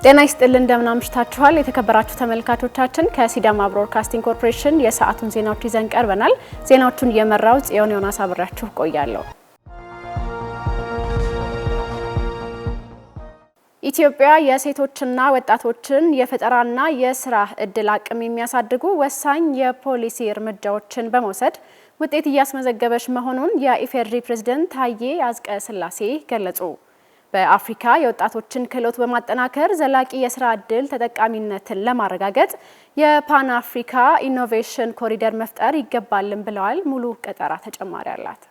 ጤና ይስጥልን እንደምን አምሽታችኋል የተከበራችሁ ተመልካቾቻችን ከሲዳማ ብሮድካስቲንግ ኮርፖሬሽን የሰዓቱን ዜናዎች ይዘን ቀርበናል። ዜናዎቹን እየመራው ጽዮን ዮናስ አብራችሁ ቆያለሁ። ኢትዮጵያ የሴቶችና ወጣቶችን የፈጠራና የስራ እድል አቅም የሚያሳድጉ ወሳኝ የፖሊሲ እርምጃዎችን በመውሰድ ውጤት እያስመዘገበች መሆኑን የኢፌዴሪ ፕሬዝዳንት ታዬ አጽቀሥላሴ ገለጹ። በአፍሪካ የወጣቶችን ክህሎት በማጠናከር ዘላቂ የስራ እድል ተጠቃሚነትን ለማረጋገጥ የፓን አፍሪካ ኢኖቬሽን ኮሪደር መፍጠር ይገባልን ብለዋል። ሙሉ ቀጠራ ተጨማሪ አላት።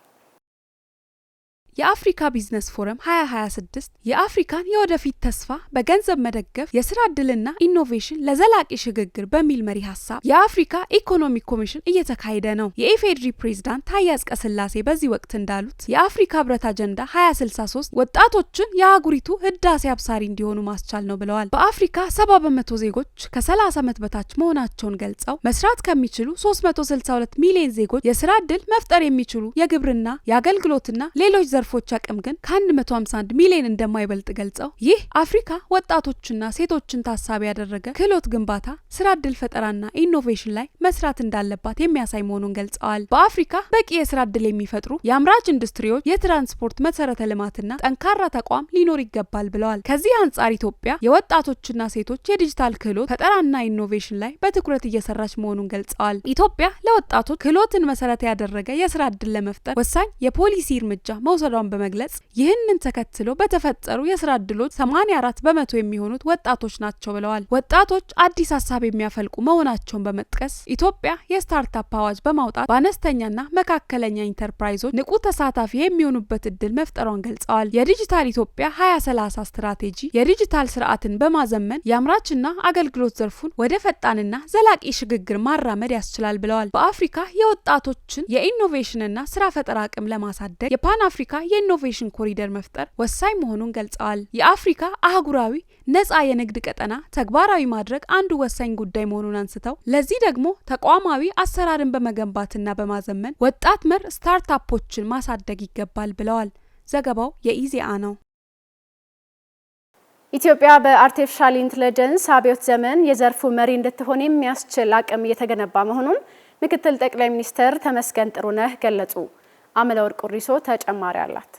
የአፍሪካ ቢዝነስ ፎረም 2026 የአፍሪካን የወደፊት ተስፋ በገንዘብ መደገፍ የስራ እድልና ኢኖቬሽን ለዘላቂ ሽግግር በሚል መሪ ሀሳብ የአፍሪካ ኢኮኖሚክ ኮሚሽን እየተካሄደ ነው። የኢፌዴሪ ፕሬዝዳንት ታዬ አጽቀሥላሴ በዚህ ወቅት እንዳሉት የአፍሪካ ህብረት አጀንዳ 2063 ወጣቶችን የአህጉሪቱ ህዳሴ አብሳሪ እንዲሆኑ ማስቻል ነው ብለዋል። በአፍሪካ 70% ዜጎች ከ30 ዓመት በታች መሆናቸውን ገልጸው መስራት ከሚችሉ 362 ሚሊዮን ዜጎች የስራ እድል መፍጠር የሚችሉ የግብርና፣ የአገልግሎትና ሌሎች ዘርፎች አቅም ግን ከ151 ሚሊዮን እንደማይበልጥ ገልጸው ይህ አፍሪካ ወጣቶችና ሴቶችን ታሳቢ ያደረገ ክህሎት ግንባታ፣ ስራ እድል ፈጠራና ኢኖቬሽን ላይ መስራት እንዳለባት የሚያሳይ መሆኑን ገልጸዋል። በአፍሪካ በቂ የስራ እድል የሚፈጥሩ የአምራች ኢንዱስትሪዎች፣ የትራንስፖርት መሰረተ ልማትና ጠንካራ ተቋም ሊኖር ይገባል ብለዋል። ከዚህ አንጻር ኢትዮጵያ የወጣቶችና ሴቶች የዲጂታል ክህሎት ፈጠራና ኢኖቬሽን ላይ በትኩረት እየሰራች መሆኑን ገልጸዋል። ኢትዮጵያ ለወጣቶች ክህሎትን መሰረት ያደረገ የስራ እድል ለመፍጠር ወሳኝ የፖሊሲ እርምጃ መውሰዷን በመግለጽ ይህንን ተከትሎ በተፈጠሩ የስራ እድሎች 84% የሚሆኑት ወጣቶች ናቸው ብለዋል። ወጣቶች አዲስ ሀሳብ የሚያፈልቁ መሆናቸውን በመጥቀስ ኢትዮጵያ የስታርታፕ አዋጅ በማውጣት በአነስተኛና መካከለኛ ኢንተርፕራይዞች ንቁ ተሳታፊ የሚሆኑበት እድል መፍጠሯን ገልጸዋል። የዲጂታል ኢትዮጵያ 2030 ስትራቴጂ የዲጂታል ስርዓትን በማዘመን የአምራችና አገልግሎት ዘርፉን ወደ ፈጣንና ዘላቂ ሽግግር ማራመድ ያስችላል ብለዋል። በአፍሪካ የወጣቶችን የኢኖቬሽንና ስራ ፈጠራ አቅም ለማሳደግ የፓን አፍሪካ የኢኖቬሽን ኮሪደር መፍጠር ወሳኝ መሆኑን ገልጸዋል። የአፍሪካ አህጉራዊ ነጻ የንግድ ቀጠና ተግባራዊ ማድረግ አንዱ ወሳኝ ጉዳይ መሆኑን አንስተው ለዚህ ደግሞ ተቋማዊ አሰራርን በመገንባትና በማዘመን ወጣት መር ስታርታፖችን ማሳደግ ይገባል ብለዋል። ዘገባው የኢዜአ ነው። ኢትዮጵያ በአርቲፊሻል ኢንተለጀንስ አብዮት ዘመን የዘርፉ መሪ እንድትሆን የሚያስችል አቅም እየተገነባ መሆኑን ምክትል ጠቅላይ ሚኒስትር ተመስገን ጥሩነህ ገለጹ። አመለወርቅ ቁሪሶ ተጨማሪ አላት።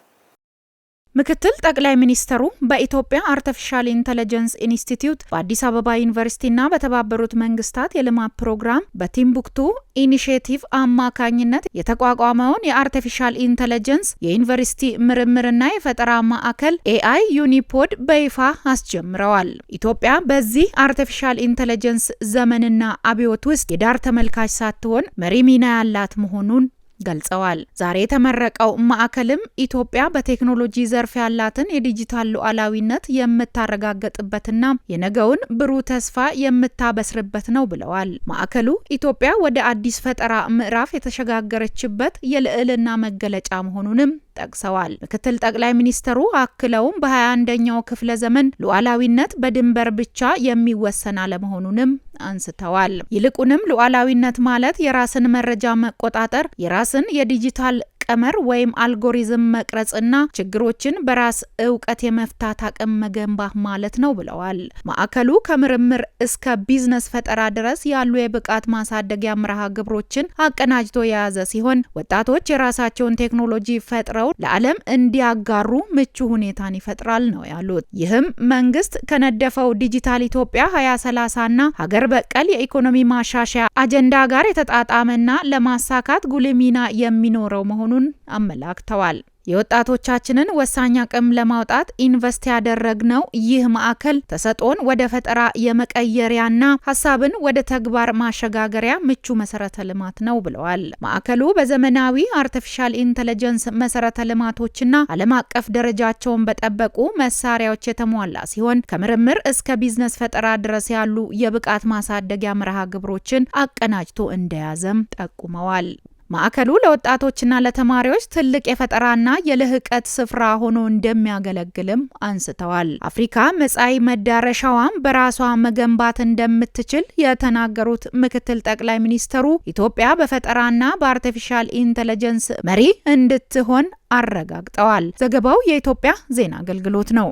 ምክትል ጠቅላይ ሚኒስትሩ በኢትዮጵያ አርቲፊሻል ኢንተለጀንስ ኢንስቲትዩት በአዲስ አበባ ዩኒቨርሲቲና በተባበሩት መንግስታት የልማት ፕሮግራም በቲምቡክቱ ኢኒሼቲቭ አማካኝነት የተቋቋመውን የአርቲፊሻል ኢንተለጀንስ የዩኒቨርሲቲ ምርምርና የፈጠራ ማዕከል ኤአይ ዩኒፖድ በይፋ አስጀምረዋል። ኢትዮጵያ በዚህ አርቲፊሻል ኢንተለጀንስ ዘመንና አብዮት ውስጥ የዳር ተመልካች ሳትሆን መሪ ሚና ያላት መሆኑን ገልጸዋል። ዛሬ የተመረቀው ማዕከልም ኢትዮጵያ በቴክኖሎጂ ዘርፍ ያላትን የዲጂታል ሉዓላዊነት የምታረጋግጥበትና የነገውን ብሩህ ተስፋ የምታበስርበት ነው ብለዋል። ማዕከሉ ኢትዮጵያ ወደ አዲስ ፈጠራ ምዕራፍ የተሸጋገረችበት የልዕልና መገለጫ መሆኑንም ጠቅሰዋል። ምክትል ጠቅላይ ሚኒስትሩ አክለውም በ21ኛው ክፍለ ዘመን ሉዓላዊነት በድንበር ብቻ የሚወሰን አለመሆኑንም አንስተዋል። ይልቁንም ሉዓላዊነት ማለት የራስን መረጃ መቆጣጠር፣ የራስን የዲጂታል ቀመር ወይም አልጎሪዝም መቅረጽና ችግሮችን በራስ እውቀት የመፍታት አቅም መገንባት ማለት ነው ብለዋል። ማዕከሉ ከምርምር እስከ ቢዝነስ ፈጠራ ድረስ ያሉ የብቃት ማሳደጊያ መርሃ ግብሮችን አቀናጅቶ የያዘ ሲሆን ወጣቶች የራሳቸውን ቴክኖሎጂ ፈጥረው ለዓለም እንዲያጋሩ ምቹ ሁኔታን ይፈጥራል ነው ያሉት። ይህም መንግስት ከነደፈው ዲጂታል ኢትዮጵያ 2030ና ሀገር በቀል የኢኮኖሚ ማሻሻያ አጀንዳ ጋር የተጣጣመና ለማሳካት ጉልህ ሚና የሚኖረው መሆኑን አመላክተዋል። የወጣቶቻችንን ወሳኝ አቅም ለማውጣት ኢንቨስት ያደረግነው ይህ ማዕከል ተሰጥኦን ወደ ፈጠራ የመቀየሪያና ሀሳብን ወደ ተግባር ማሸጋገሪያ ምቹ መሰረተ ልማት ነው ብለዋል። ማዕከሉ በዘመናዊ አርቲፊሻል ኢንተለጀንስ መሰረተ ልማቶችና ዓለም አቀፍ ደረጃቸውን በጠበቁ መሳሪያዎች የተሟላ ሲሆን ከምርምር እስከ ቢዝነስ ፈጠራ ድረስ ያሉ የብቃት ማሳደጊያ መርሃ ግብሮችን አቀናጅቶ እንደያዘም ጠቁመዋል። ማዕከሉ ለወጣቶችና ለተማሪዎች ትልቅ የፈጠራና የልህቀት ስፍራ ሆኖ እንደሚያገለግልም አንስተዋል። አፍሪካ መጻኢ መዳረሻዋን በራሷ መገንባት እንደምትችል የተናገሩት ምክትል ጠቅላይ ሚኒስትሩ ኢትዮጵያ በፈጠራና በአርቲፊሻል ኢንተለጀንስ መሪ እንድትሆን አረጋግጠዋል። ዘገባው የኢትዮጵያ ዜና አገልግሎት ነው።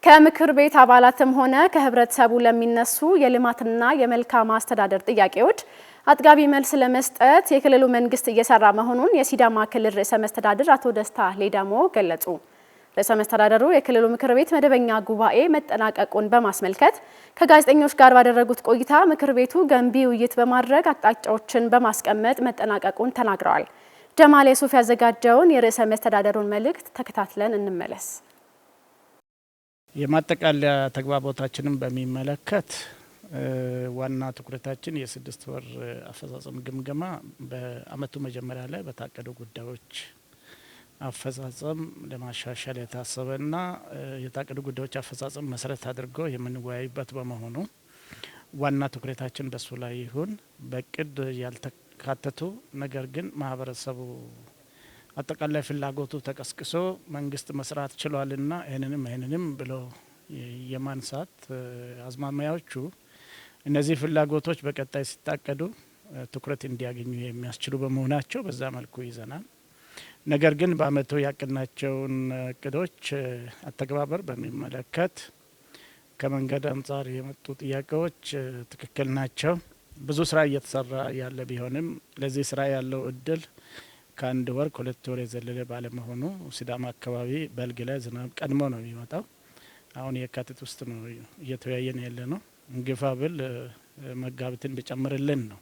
ከምክር ቤት አባላትም ሆነ ከህብረተሰቡ ለሚነሱ የልማትና የመልካም አስተዳደር ጥያቄዎች አጥጋቢ መልስ ለመስጠት የክልሉ መንግስት እየሰራ መሆኑን የሲዳማ ክልል ርዕሰ መስተዳድር አቶ ደስታ ሌዳሞ ገለጹ። ርዕሰ መስተዳድሩ የክልሉ ምክር ቤት መደበኛ ጉባኤ መጠናቀቁን በማስመልከት ከጋዜጠኞች ጋር ባደረጉት ቆይታ ምክር ቤቱ ገንቢ ውይይት በማድረግ አቅጣጫዎችን በማስቀመጥ መጠናቀቁን ተናግረዋል። ጀማል የሱፍ ያዘጋጀውን የርዕሰ መስተዳድሩን መልእክት ተከታትለን እንመለስ። የማጠቃለያ ተግባቦታችንን በሚመለከት ዋና ትኩረታችን የስድስት ወር አፈጻጸም ግምገማ በአመቱ መጀመሪያ ላይ በታቀዱ ጉዳዮች አፈጻጸም ለማሻሻል የታሰበና የታቀዱ ጉዳዮች አፈጻጸም መሰረት አድርጎ የምንወያይበት በመሆኑ ዋና ትኩረታችን በሱ ላይ ይሁን። በቅድ ያልተካተቱ ነገር ግን ማህበረሰቡ አጠቃላይ ፍላጎቱ ተቀስቅሶ መንግስት መስራት ችሏልና ይህንንም ብሎ የማንሳት አዝማሚያዎቹ እነዚህ ፍላጎቶች በቀጣይ ሲታቀዱ ትኩረት እንዲያገኙ የሚያስችሉ በመሆናቸው በዛ መልኩ ይዘናል። ነገር ግን በአመቱ ያቀድናቸውን እቅዶች አተገባበር በሚመለከት ከመንገድ አንጻር የመጡ ጥያቄዎች ትክክል ናቸው። ብዙ ስራ እየተሰራ ያለ ቢሆንም ለዚህ ስራ ያለው እድል ከአንድ ወር ከሁለት ወር የዘለለ ባለመሆኑ ሲዳማ አካባቢ በልግ ላይ ዝናብ ቀድሞ ነው የሚመጣው። አሁን የካቲት ውስጥ ነው እየተወያየን ያለ ነው። ግፋ ብል መጋቢትን ቢጨምርልን ነው።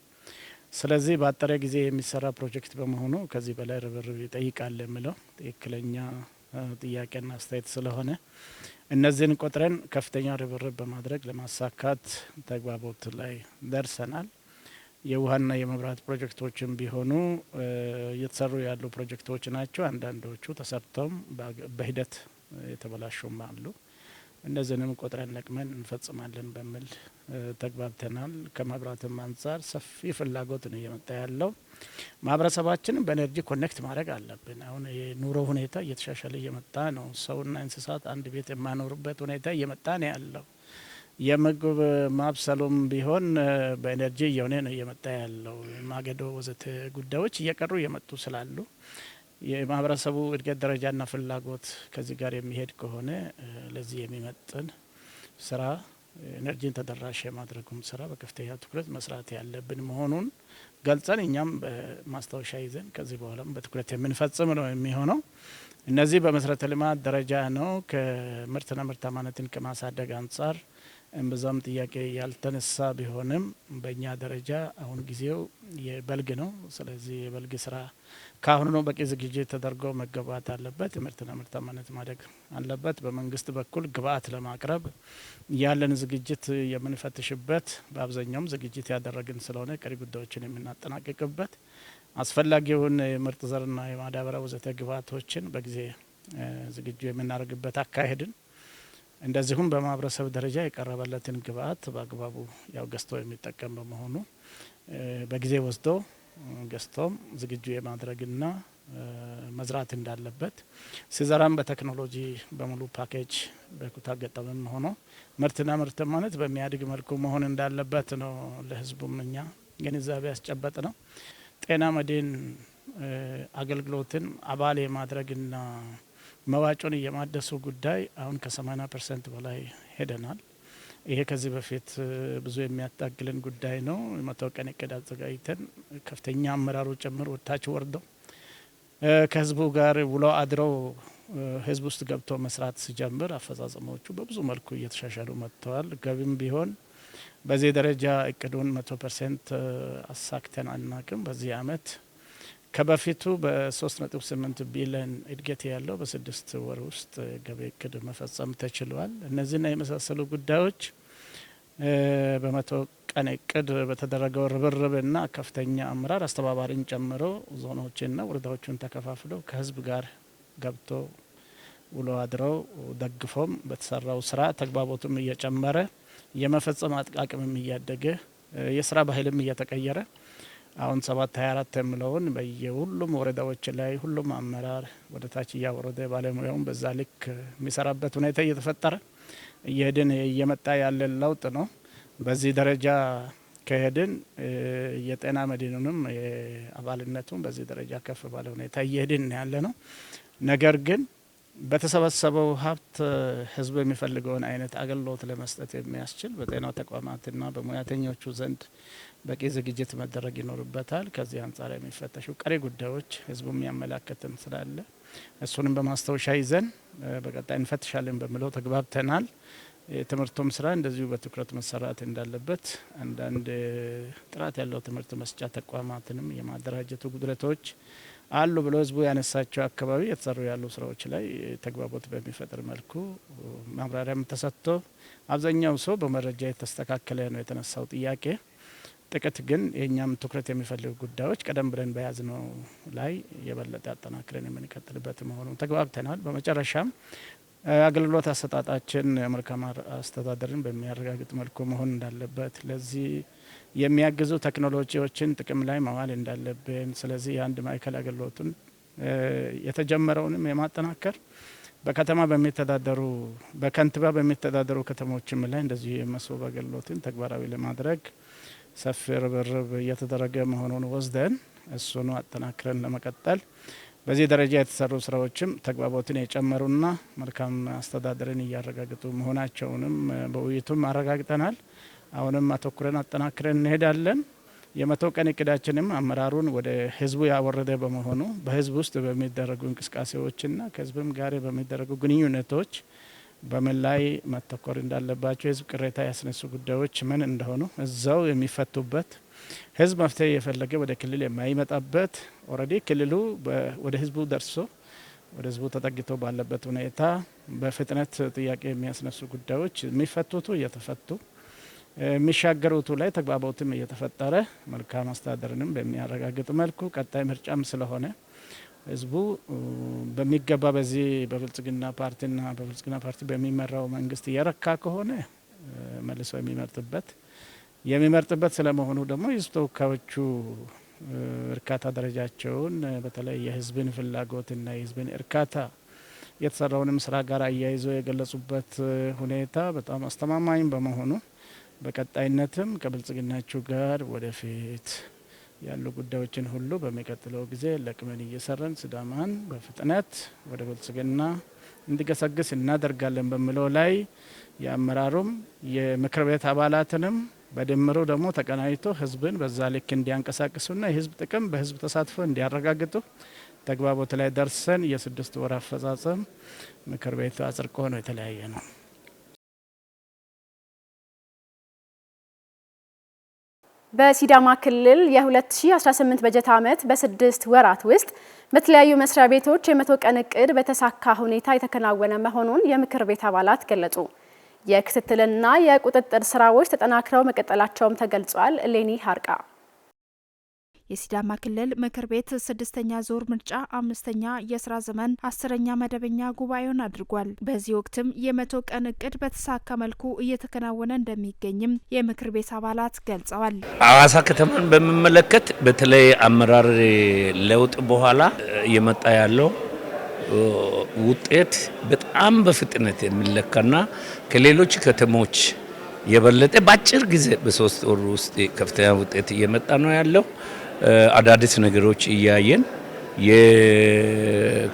ስለዚህ በአጠረ ጊዜ የሚሰራ ፕሮጀክት በመሆኑ ከዚህ በላይ ርብርብ ይጠይቃል የሚለው ትክክለኛ ጥያቄና አስተያየት ስለሆነ እነዚህን ቆጥረን ከፍተኛ ርብርብ በማድረግ ለማሳካት ተግባቦት ላይ ደርሰናል። የውሃና የመብራት ፕሮጀክቶችም ቢሆኑ እየተሰሩ ያሉ ፕሮጀክቶች ናቸው። አንዳንዶቹ ተሰርተውም በሂደት የተበላሹም አሉ። እነዚህንም ቆጥረን ለቅመን እንፈጽማለን በሚል ተግባብተናል። ከመብራትም አንጻር ሰፊ ፍላጎት ነው እየመጣ ያለው። ማህበረሰባችንን በኤነርጂ ኮኔክት ማድረግ አለብን። አሁን የኑሮ ሁኔታ እየተሻሻለ እየመጣ ነው። ሰውና እንስሳት አንድ ቤት የማኖርበት ሁኔታ እየመጣ ነው ያለው። የምግብ ማብሰሉም ቢሆን በኤነርጂ እየሆነ ነው እየመጣ ያለው። ማገዶ ወዘተ ጉዳዮች እየቀሩ እየመጡ ስላሉ የማህበረሰቡ እድገት ደረጃና ፍላጎት ከዚህ ጋር የሚሄድ ከሆነ ለዚህ የሚመጥን ስራ ኤነርጂን ተደራሽ የማድረጉም ስራ በከፍተኛ ትኩረት መስራት ያለብን መሆኑን ገልጸን እኛም በማስታወሻ ይዘን ከዚህ በኋላም በትኩረት የምንፈጽም ነው የሚሆነው። እነዚህ በመሰረተ ልማት ደረጃ ነው። ከምርትና ምርታማነትን ከማሳደግ አንጻር እምብዛም ጥያቄ ያልተነሳ ቢሆንም በእኛ ደረጃ አሁን ጊዜው የበልግ ነው። ስለዚህ የበልግ ስራ ካሁኑ ነው በቂ ዝግጅት ተደርጎ መገባት አለበት። ምርትና ምርታማነት ማደግ አለበት። በመንግስት በኩል ግብአት ለማቅረብ ያለን ዝግጅት የምንፈትሽበት በአብዛኛውም ዝግጅት ያደረግን ስለሆነ ቀሪ ጉዳዮችን የምናጠናቅቅበት አስፈላጊውን የምርጥ ዘርና የማዳበሪያ ወዘተ ግብአቶችን በጊዜ ዝግጁ የምናደርግበት አካሄድን እንደዚሁም በማህበረሰብ ደረጃ የቀረበለትን ግብአት በአግባቡ ያው ገዝቶ የሚጠቀም በመሆኑ በጊዜ ወስዶ ገዝቶም ዝግጁ የማድረግና መዝራት እንዳለበት ሲዘራም በቴክኖሎጂ በሙሉ ፓኬጅ በኩታ ገጠምም ሆኖ ምርትና ምርታማነት በሚያድግ መልኩ መሆን እንዳለበት ነው ለህዝቡም እኛ ግንዛቤ ያስጨበጥ ነው። ጤና መድን አገልግሎትን አባል የማድረግና መዋጮን የማደሱ ጉዳይ አሁን ከ80% በላይ ሄደናል። ይሄ ከዚህ በፊት ብዙ የሚያታግልን ጉዳይ ነው። የመታወቂያን እቅድ አዘጋጅተን ከፍተኛ አመራሩ ጭምር ወታች ወርደው ከህዝቡ ጋር ውሎ አድረው ህዝብ ውስጥ ገብቶ መስራት ሲጀምር አፈጻጸሞቹ በብዙ መልኩ እየተሻሻሉ መጥተዋል። ገቢም ቢሆን በዚህ ደረጃ እቅዱን 100% አሳክተን አናቅም። በዚህ አመት ከበፊቱ በ3.8 ቢሊዮን እድገት ያለው በ6 ወር ውስጥ ገቢ እቅድ መፈጸም ተችሏል። እነዚህና የመሳሰሉ ጉዳዮች በመቶ ቀን እቅድ በተደረገው ርብርብና ከፍተኛ አመራር አስተባባሪን ጨምሮ ዞኖችና ወረዳዎችን ተከፋፍለው ከህዝብ ጋር ገብቶ ውሎ አድረው ደግፎም በተሰራው ስራ ተግባቦቱም እየጨመረ የመፈጸም አቅምም እያደገ የስራ ባህልም እየተቀየረ አሁን 724 የሚለውን በየሁሉም ወረዳዎች ላይ ሁሉም አመራር ወደ ታች እያወረደ ባለሙያውን በዛ ልክ የሚሰራበት ሁኔታ እየተፈጠረ እየሄድን እየመጣ ያለ ለውጥ ነው። በዚህ ደረጃ ከሄድን የጤና መድኑንም አባልነቱን በዚህ ደረጃ ከፍ ባለ ሁኔታ እየሄድን ያለ ነው። ነገር ግን በተሰበሰበው ሀብት ህዝብ የሚፈልገውን አይነት አገልግሎት ለመስጠት የሚያስችል በጤና ተቋማትና በሙያተኞቹ ዘንድ በቂ ዝግጅት መደረግ ይኖርበታል። ከዚህ አንጻር የሚፈተሹ ቀሪ ጉዳዮች ህዝቡ የሚያመላክትም ስላለ እሱንም በማስታወሻ ይዘን በቀጣይ እንፈትሻለን በሚለው ተግባብተናል። የትምህርቱም ስራ እንደዚሁ በትኩረት መሰራት እንዳለበት አንዳንድ ጥራት ያለው ትምህርት መስጫ ተቋማትንም የማደራጀቱ ጉድለቶች አሉ ብሎ ህዝቡ ያነሳቸው አካባቢ የተሰሩ ያሉ ስራዎች ላይ ተግባቦት በሚፈጥር መልኩ ማብራሪያም ተሰጥቶ አብዛኛው ሰው በመረጃ የተስተካከለ ነው የተነሳው ጥያቄ። ጥቂት ግን የኛም ትኩረት የሚፈልጉ ጉዳዮች ቀደም ብለን በያዝነው ላይ የበለጠ አጠናክረን የምንቀጥልበት መሆኑን ተግባብተናል። በመጨረሻም አገልግሎት አሰጣጣችን መልካም አስተዳደርን በሚያረጋግጥ መልኩ መሆን እንዳለበት፣ ለዚህ የሚያግዙ ቴክኖሎጂዎችን ጥቅም ላይ ማዋል እንዳለብን፣ ስለዚህ የአንድ ማዕከል አገልግሎቱን የተጀመረውንም የማጠናከር በከተማ በሚተዳደሩ በከንቲባ በሚተዳደሩ ከተሞችም ላይ እንደዚሁ የመሶብ አገልግሎትን ተግባራዊ ለማድረግ ሰፊ ርብርብ እየተደረገ መሆኑን ወስደን እሱኑ አጠናክረን ለመቀጠል በዚህ ደረጃ የተሰሩ ስራዎችም ተግባቦትን የጨመሩና መልካም አስተዳደርን እያረጋግጡ መሆናቸውንም በውይይቱም አረጋግጠናል። አሁንም አተኩረን አጠናክረን እንሄዳለን። የ100 ቀን እቅዳችንም አመራሩን ወደ ህዝቡ ያወረደ በመሆኑ በህዝብ ውስጥ በሚደረጉ እንቅስቃሴዎችና ከህዝብም ጋር በሚደረጉ ግንኙነቶች በምን ላይ መተኮር እንዳለባቸው የህዝብ ቅሬታ ያስነሱ ጉዳዮች ምን እንደሆኑ እዛው የሚፈቱበት፣ ህዝብ መፍትሄ የፈለገ ወደ ክልል የማይመጣበት፣ ኦልሬዲ ክልሉ ወደ ህዝቡ ደርሶ ወደ ህዝቡ ተጠግቶ ባለበት ሁኔታ በፍጥነት ጥያቄ የሚያስነሱ ጉዳዮች የሚፈቱቱ እየተፈቱ የሚሻገሩቱ ላይ ተግባቦትም እየተፈጠረ መልካም አስተዳደርንም በሚያረጋግጥ መልኩ ቀጣይ ምርጫም ስለሆነ ህዝቡ በሚገባ በዚህ በብልጽግና ፓርቲና በብልጽግና ፓርቲ በሚመራው መንግስት እየረካ ከሆነ መልሶ የሚመርጥበት ስለመሆኑ ደግሞ የህዝብ ተወካዮቹ እርካታ ደረጃቸውን በተለይ የህዝብን ፍላጎትና የህዝብን እርካታ የተሰራውንም ስራ ጋር አያይዞ የገለጹበት ሁኔታ በጣም አስተማማኝ በመሆኑ በቀጣይነትም ከብልጽግናችሁ ጋር ወደፊት ያሉ ጉዳዮችን ሁሉ በሚቀጥለው ጊዜ ለቅመን እየሰራን ሲዳማን በፍጥነት ወደ ብልጽግና እንዲገሰግስ እናደርጋለን በሚለው ላይ የአመራሩም የምክር ቤት አባላትንም በድምሩ ደግሞ ተቀናይቶ ህዝብን በዛ ልክ እንዲያንቀሳቅሱና የህዝብ ጥቅም በህዝብ ተሳትፎ እንዲያረጋግጡ ተግባቦት ላይ ደርሰን የ6 ወር አፈጻጸም ምክር ቤቱ አጽድቆ ነው የተለያየ ነው። በሲዳማ ክልል የ2018 በጀት ዓመት በ6 ወራት ውስጥ በተለያዩ መስሪያ ቤቶች የ100 ቀን እቅድ በተሳካ ሁኔታ የተከናወነ መሆኑን የምክር ቤት አባላት ገለጹ። የክትትልና የቁጥጥር ስራዎች ተጠናክረው መቀጠላቸውም ተገልጿል። ሌኒ ሀርቃ የሲዳማ ክልል ምክር ቤት 6ኛ ዙር ምርጫ 5ኛ የስራ ዘመን 10ኛ መደበኛ ጉባኤውን አድርጓል። በዚህ ወቅትም የ100 ቀን እቅድ በተሳካ መልኩ እየተከናወነ እንደሚገኝም የምክር ቤት አባላት ገልጸዋል። ሐዋሳ ከተማን በሚመለከት በተለይ አመራር ለውጥ በኋላ እየመጣ ያለው ውጤት በጣም በፍጥነት የሚለካና ከሌሎች ከተሞች የበለጠ በአጭር ጊዜ በ3 ወር ውስጥ ከፍተኛ ውጤት እየመጣ ነው ያለው። አዳዲስ ነገሮች እያየን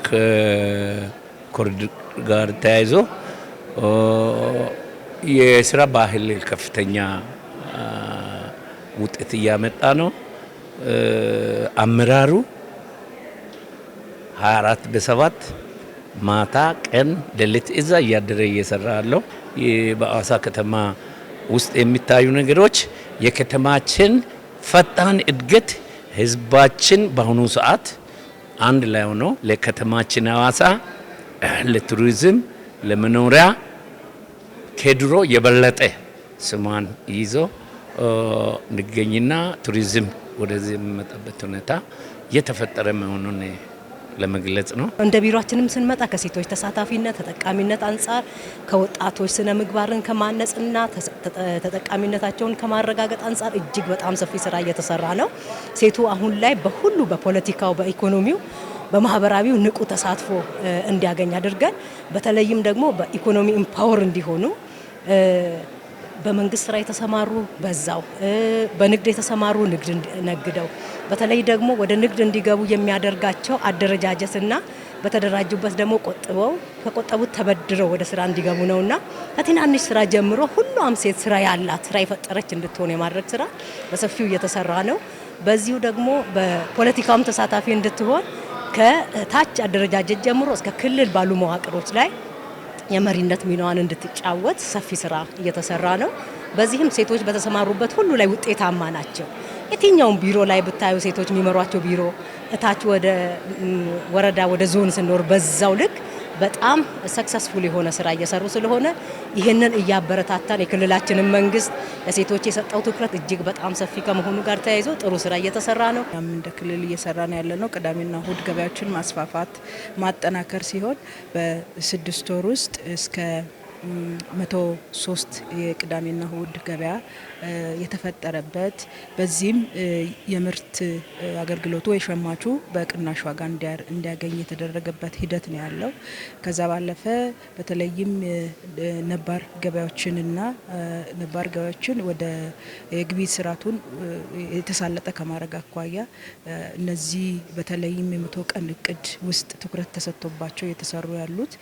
ከኮሪደር ጋር ተያይዞ የስራ ባህል ከፍተኛ ውጤት እያመጣ ነው። አመራሩ 24/7 ማታ ቀን ሌሊት እዛ እያደረ እየሰራ ያለው በሐዋሳ ከተማ ውስጥ የሚታዩ ነገሮች የከተማችን ፈጣን እድገት ህዝባችን በአሁኑ ሰዓት አንድ ላይ ሆኖ ለከተማችን ሐዋሳ ለቱሪዝም ለመኖሪያ ከድሮ የበለጠ ስሟን ይዞ እንገኝና ቱሪዝም ወደዚህ የሚመጣበት ሁኔታ እየተፈጠረ መሆኑን ለመግለጽ ነው። እንደ ቢሮአችንም ስንመጣ ከሴቶች ተሳታፊነት ተጠቃሚነት አንጻር ከወጣቶች ስነ ምግባርን ከማነጽና ተጠቃሚነታቸውን ከማረጋገጥ አንጻር እጅግ በጣም ሰፊ ስራ እየተሰራ ነው። ሴቱ አሁን ላይ በሁሉ በፖለቲካው፣ በኢኮኖሚው፣ በማህበራዊው ንቁ ተሳትፎ እንዲያገኝ አድርገን በተለይም ደግሞ በኢኮኖሚ ኢምፓወር እንዲሆኑ በመንግስት ስራ የተሰማሩ በዛው በንግድ የተሰማሩ ንግድ ነግደው በተለይ ደግሞ ወደ ንግድ እንዲገቡ የሚያደርጋቸው አደረጃጀትና በተደራጁበት ደግሞ ቆጥበው ከቆጠቡት ተበድረው ወደ ስራ እንዲገቡ ነውና ከትናንሽ ስራ ጀምሮ ሁሉም ሴት ስራ ያላት ስራ የፈጠረች እንድትሆን የማድረግ ስራ በሰፊው እየተሰራ ነው። በዚሁ ደግሞ በፖለቲካውም ተሳታፊ እንድትሆን ከታች አደረጃጀት ጀምሮ እስከ ክልል ባሉ መዋቅሮች ላይ የመሪነት ሚናዋን እንድትጫወት ሰፊ ስራ እየተሰራ ነው። በዚህም ሴቶች በተሰማሩበት ሁሉ ላይ ውጤታማ ናቸው። የትኛውም ቢሮ ላይ ብታዩ ሴቶች የሚመሯቸው ቢሮ እታች ወደ ወረዳ ወደ ዞን ስንኖር በዛው ልክ በጣም ሰክሰስፉል የሆነ ስራ እየሰሩ ስለሆነ ይህንን እያበረታታን የክልላችንን መንግስት ለሴቶች የሰጠው ትኩረት እጅግ በጣም ሰፊ ከመሆኑ ጋር ተያይዞ ጥሩ ስራ እየተሰራ ነው። እንደ ክልል እየሰራን ያለነው ቅዳሜና እሁድ ገበያዎችን ማስፋፋት ማጠናከር ሲሆን በ6 ወር ውስጥ እስከ 103 የቅዳሜና እሁድ ገበያ የተፈጠረበት በዚህም የምርት አገልግሎቱ ወይ ሸማቹ በቅናሽ ዋጋ እንዲያገኝ የተደረገበት ሂደት ነው ያለው። ከዛ ባለፈ በተለይም ነባር ገበያዎችንና ነባር ገበያዎችን ወደ የግብይት ስርዓቱን የተሳለጠ ከማድረግ አኳያ እነዚህ በተለይም የ100 ቀን እቅድ ውስጥ ትኩረት ተሰጥቶባቸው የተሰሩ ያሉት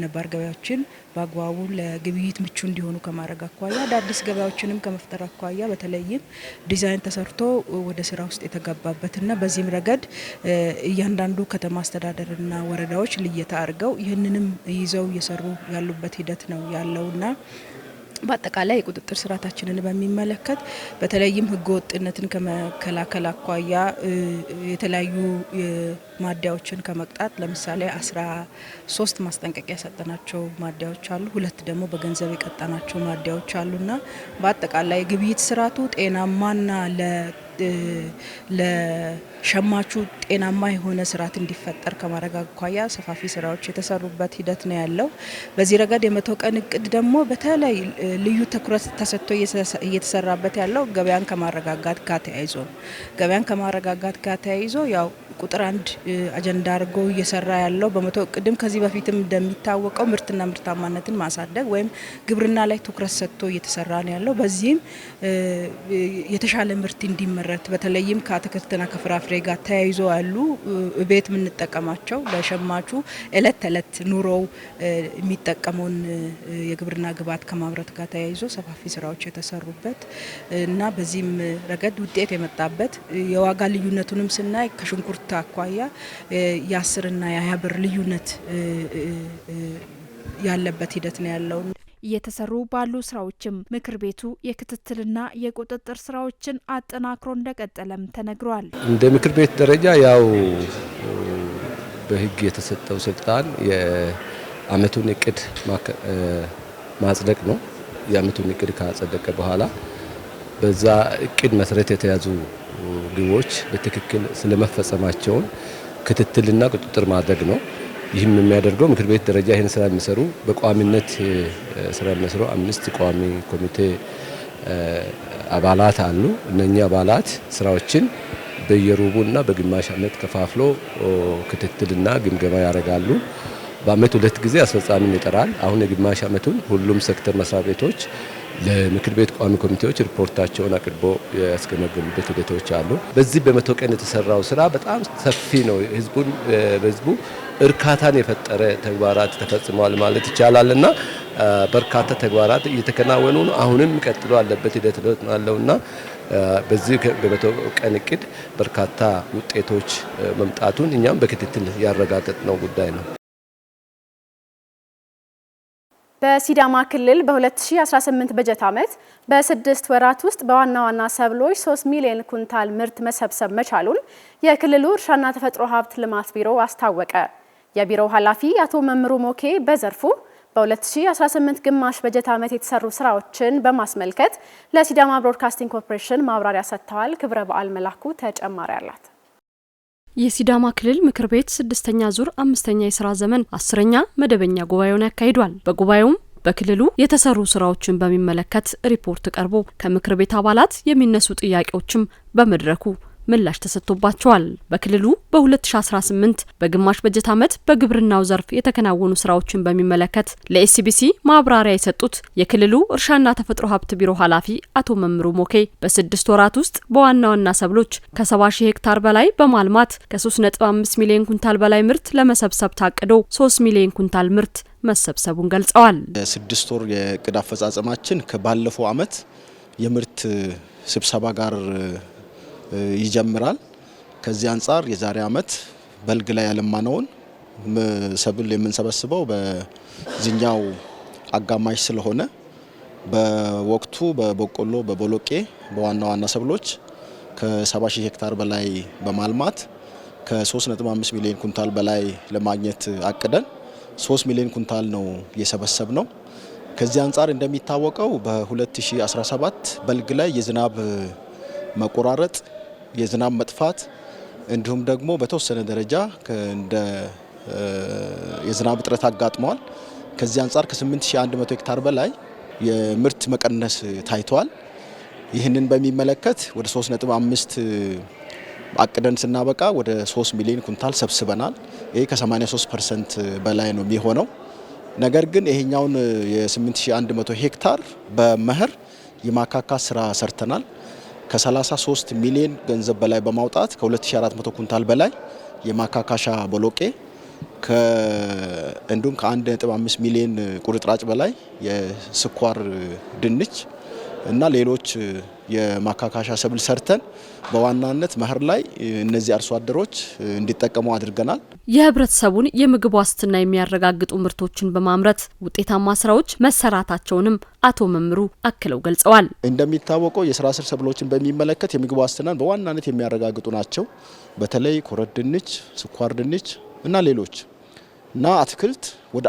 ነባር ገበያዎችን በአግባቡ ለግብይት ምቹ እንዲሆኑ ከማድረግ አኳያ አዳዲስ ገበያዎችንም ከመፍጠር አኳያ በተለይም ዲዛይን ተሰርቶ ወደ ስራ ውስጥ የተገባበትና በዚህም ረገድ እያንዳንዱ ከተማ አስተዳደርና ወረዳዎች ልየታ አድርገው ይህንንም ይዘው እየሰሩ ያሉበት ሂደት ነው ያለውና በአጠቃላይ የቁጥጥር ስርዓታችንን በሚመለከት በተለይም ህገወጥነትን ከመከላከል አኳያ የተለያዩ ማደያዎችን ከመቅጣት ለምሳሌ 13 ማስጠንቀቂያ የሰጠናቸው ማደያዎች አሉ። 2 ደግሞ በገንዘብ የቀጣናቸው ማደያዎች አሉና በአጠቃላይ ግብይት ስርዓቱ ጤናማና ለሸማቹ ጤናማ የሆነ ስርዓት እንዲፈጠር ከማድረግ አኳያ ሰፋፊ ስራዎች የተሰሩበት ሂደት ነው ያለው። በዚህ ረገድ የ100 ቀን እቅድ ደግሞ በተለይ ልዩ ትኩረት ተሰጥቶ እየተሰራበት ያለው ገበያን ከማረጋጋት ጋር ተያይዞ ነው። ገበያን ከማረጋጋት ጋር ተያይዞ ያው ቁጥር 1 አጀንዳ አድርጎ እየሰራ ያለው በ100 እቅድም ከዚህ በፊትም እንደሚታወቀው ምርትና ምርታማነትን ማሳደግ ወይም ግብርና ላይ ትኩረት ሰጥቶ እየተሰራ ነው ያለው። በዚህም የተሻለ ምርት እንዲመረት በተለይም ከአትክልትና ከፍራፍሬ ጋር ተያይዞ ያሉ ቤት የምንጠቀማቸው ለሸማቹ እለት ተለት ኑሮው የሚጠቀመውን የግብርና ግብዓት ከማምረት ጋር ተያይዞ ሰፋፊ ስራዎች የተሰሩበት እና በዚህም ረገድ ውጤት የመጣበት የዋጋ ልዩነቱንም ስናይ ከሽንኩርት አኳያ የ10 እና የ20 ብር ልዩነት ያለበት ሂደት ነው ያለው። እየተሰሩ ባሉ ስራዎችም ምክር ቤቱ የክትትልና የቁጥጥር ስራዎችን አጠናክሮ እንደቀጠለም ተነግሯል። እንደ ምክር ቤት ደረጃ ያው በህግ የተሰጠው ስልጣን የአመቱን እቅድ ማጽደቅ ነው። የአመቱን እቅድ ካጸደቀ በኋላ በዛ እቅድ መሰረት የተያዙ ግቦች በትክክል ስለመፈጸማቸውን ክትትልና ቁጥጥር ማድረግ ነው። ይህም የሚያደርገው ምክር ቤት ደረጃ ይህን ስራ የሚሰሩ በቋሚነት ስራ የሚሰሩ 5 ቋሚ ኮሚቴ አባላት አሉ። እነኚህ አባላት ስራዎችን በየሩቡና በግማሽ አመት ከፋፍሎ ክትትልና ግምገማ ያደርጋሉ። በአመት 2 ጊዜ አስፈጻሚን ይጠራል። አሁን የግማሽ አመቱን ሁሉም ሴክተር መስሪያ ቤቶች ለምክር ቤት ቋሚ ኮሚቴዎች ሪፖርታቸውን አቅርቦ ያስገመገሙበት ሂደቶች አሉ። በዚህ በ100 ቀን የተሰራው ስራ በጣም ሰፊ ነው። በህዝቡ እርካታን የፈጠረ ተግባራት ተፈጽመዋል ማለት ይቻላልና በርካታ ተግባራት እየተከናወኑ ነው። አሁንም ቀጥሎ ያለበት ሂደት ነውና በዚህ በ100 ቀን እቅድ በርካታ ውጤቶች መምጣቱን እኛም በክትትል ያረጋገጥነው ጉዳይ ነው። በሲዳማ ክልል በ2018 በጀት ዓመት በ6 ወራት ውስጥ በዋና ዋና ሰብሎች 3 ሚሊዮን ኩንታል ምርት መሰብሰብ መቻሉን የክልሉ እርሻና ተፈጥሮ ሀብት ልማት ቢሮ አስታወቀ። የቢሮው ኃላፊ አቶ መምሩ ሞኬ በዘርፉ በ2018 ግማሽ በጀት ዓመት የተሰሩ ስራዎችን በማስመልከት ለሲዳማ ብሮድካስቲንግ ኮርፖሬሽን ማብራሪያ ሰጥተዋል። ክብረ በዓል መላኩ ተጨማሪ አላት። የሲዳማ ክልል ምክር ቤት 6ኛ ዙር 5ኛ የስራ ዘመን 10ኛ መደበኛ ጉባኤውን ያካሂዷል። በጉባኤውም በክልሉ የተሰሩ ስራዎችን በሚመለከት ሪፖርት ቀርቦ ከምክር ቤት አባላት የሚነሱ ጥያቄዎችም በመድረኩ ምላሽ ተሰጥቶባቸዋል። በክልሉ በ2018 በግማሽ በጀት ዓመት በግብርናው ዘርፍ የተከናወኑ ስራዎችን በሚመለከት ለኤስቢሲ ማብራሪያ የሰጡት የክልሉ እርሻና ተፈጥሮ ሀብት ቢሮ ኃላፊ አቶ መምሩ ሞኬ በ6 ወራት ውስጥ በዋና ዋና ሰብሎች ከ70 ሺህ ሄክታር በላይ በማልማት ከ3.5 ሚሊዮን ኩንታል በላይ ምርት ለመሰብሰብ ታቅዶ 3 ሚሊዮን ኩንታል ምርት መሰብሰቡን ገልጸዋል። የ6 ወር የእቅድ አፈጻጸማችን ከባለፈው ዓመት የምርት ስብሰባ ጋር ይጀምራል። ከዚህ አንጻር የዛሬ ዓመት በልግ ላይ ያለማነውን ሰብል የምንሰበስበው በዚህኛው አጋማሽ ስለሆነ በወቅቱ በበቆሎ በቦሎቄ በዋና ዋና ሰብሎች ከ70 ሺህ ሄክታር በላይ በማልማት ከ3.5 ሚሊዮን ኩንታል በላይ ለማግኘት አቅደን 3 ሚሊዮን ኩንታል ነው የሰበሰብ ነው። ከዚህ አንጻር እንደሚታወቀው በ2017 በልግ ላይ የዝናብ መቆራረጥ፣ የዝናብ መጥፋት እንዲሁም ደግሞ በተወሰነ ደረጃ እንደ የዝናብ እጥረት አጋጥሟል። ከዚህ አንጻር ከ8100 ሄክታር በላይ የምርት መቀነስ ታይቷል። ይህንን በሚመለከት ወደ 3.5 አቅደን ስናበቃ ወደ 3 ሚሊዮን ኩንታል ሰብስበናል። ይህ ከ83% በላይ ነው የሚሆነው። ነገር ግን ይሄኛውን የ8100 ሄክታር በመኸር የማካካስ ስራ ሰርተናል። ከ33 ሚሊዮን ገንዘብ በላይ በማውጣት ከ2400 ኩንታል በላይ የማካካሻ ቦሎቄ እንዲሁም ከ1.5 ሚሊዮን ቁርጥራጭ በላይ የስኳር ድንች እና ሌሎች የማካካሻ ሰብል ሰርተን በዋናነት መኸር ላይ እነዚህ አርሶ አደሮች እንዲጠቀሙ አድርገናል። የህብረተሰቡን የምግብ ዋስትና የሚያረጋግጡ ምርቶችን በማምረት ውጤታማ ስራዎች መሰራታቸውንም አቶ መምሩ አክለው ገልጸዋል። እንደሚታወቀው የስራ ስር ሰብሎችን በሚመለከት የምግብ ዋስትናን በዋናነት የሚያረጋግጡ ናቸው። በተለይ ኮረድ ድንች፣ ስኳር ድንች እና ሌሎች እና አትክልት ወደ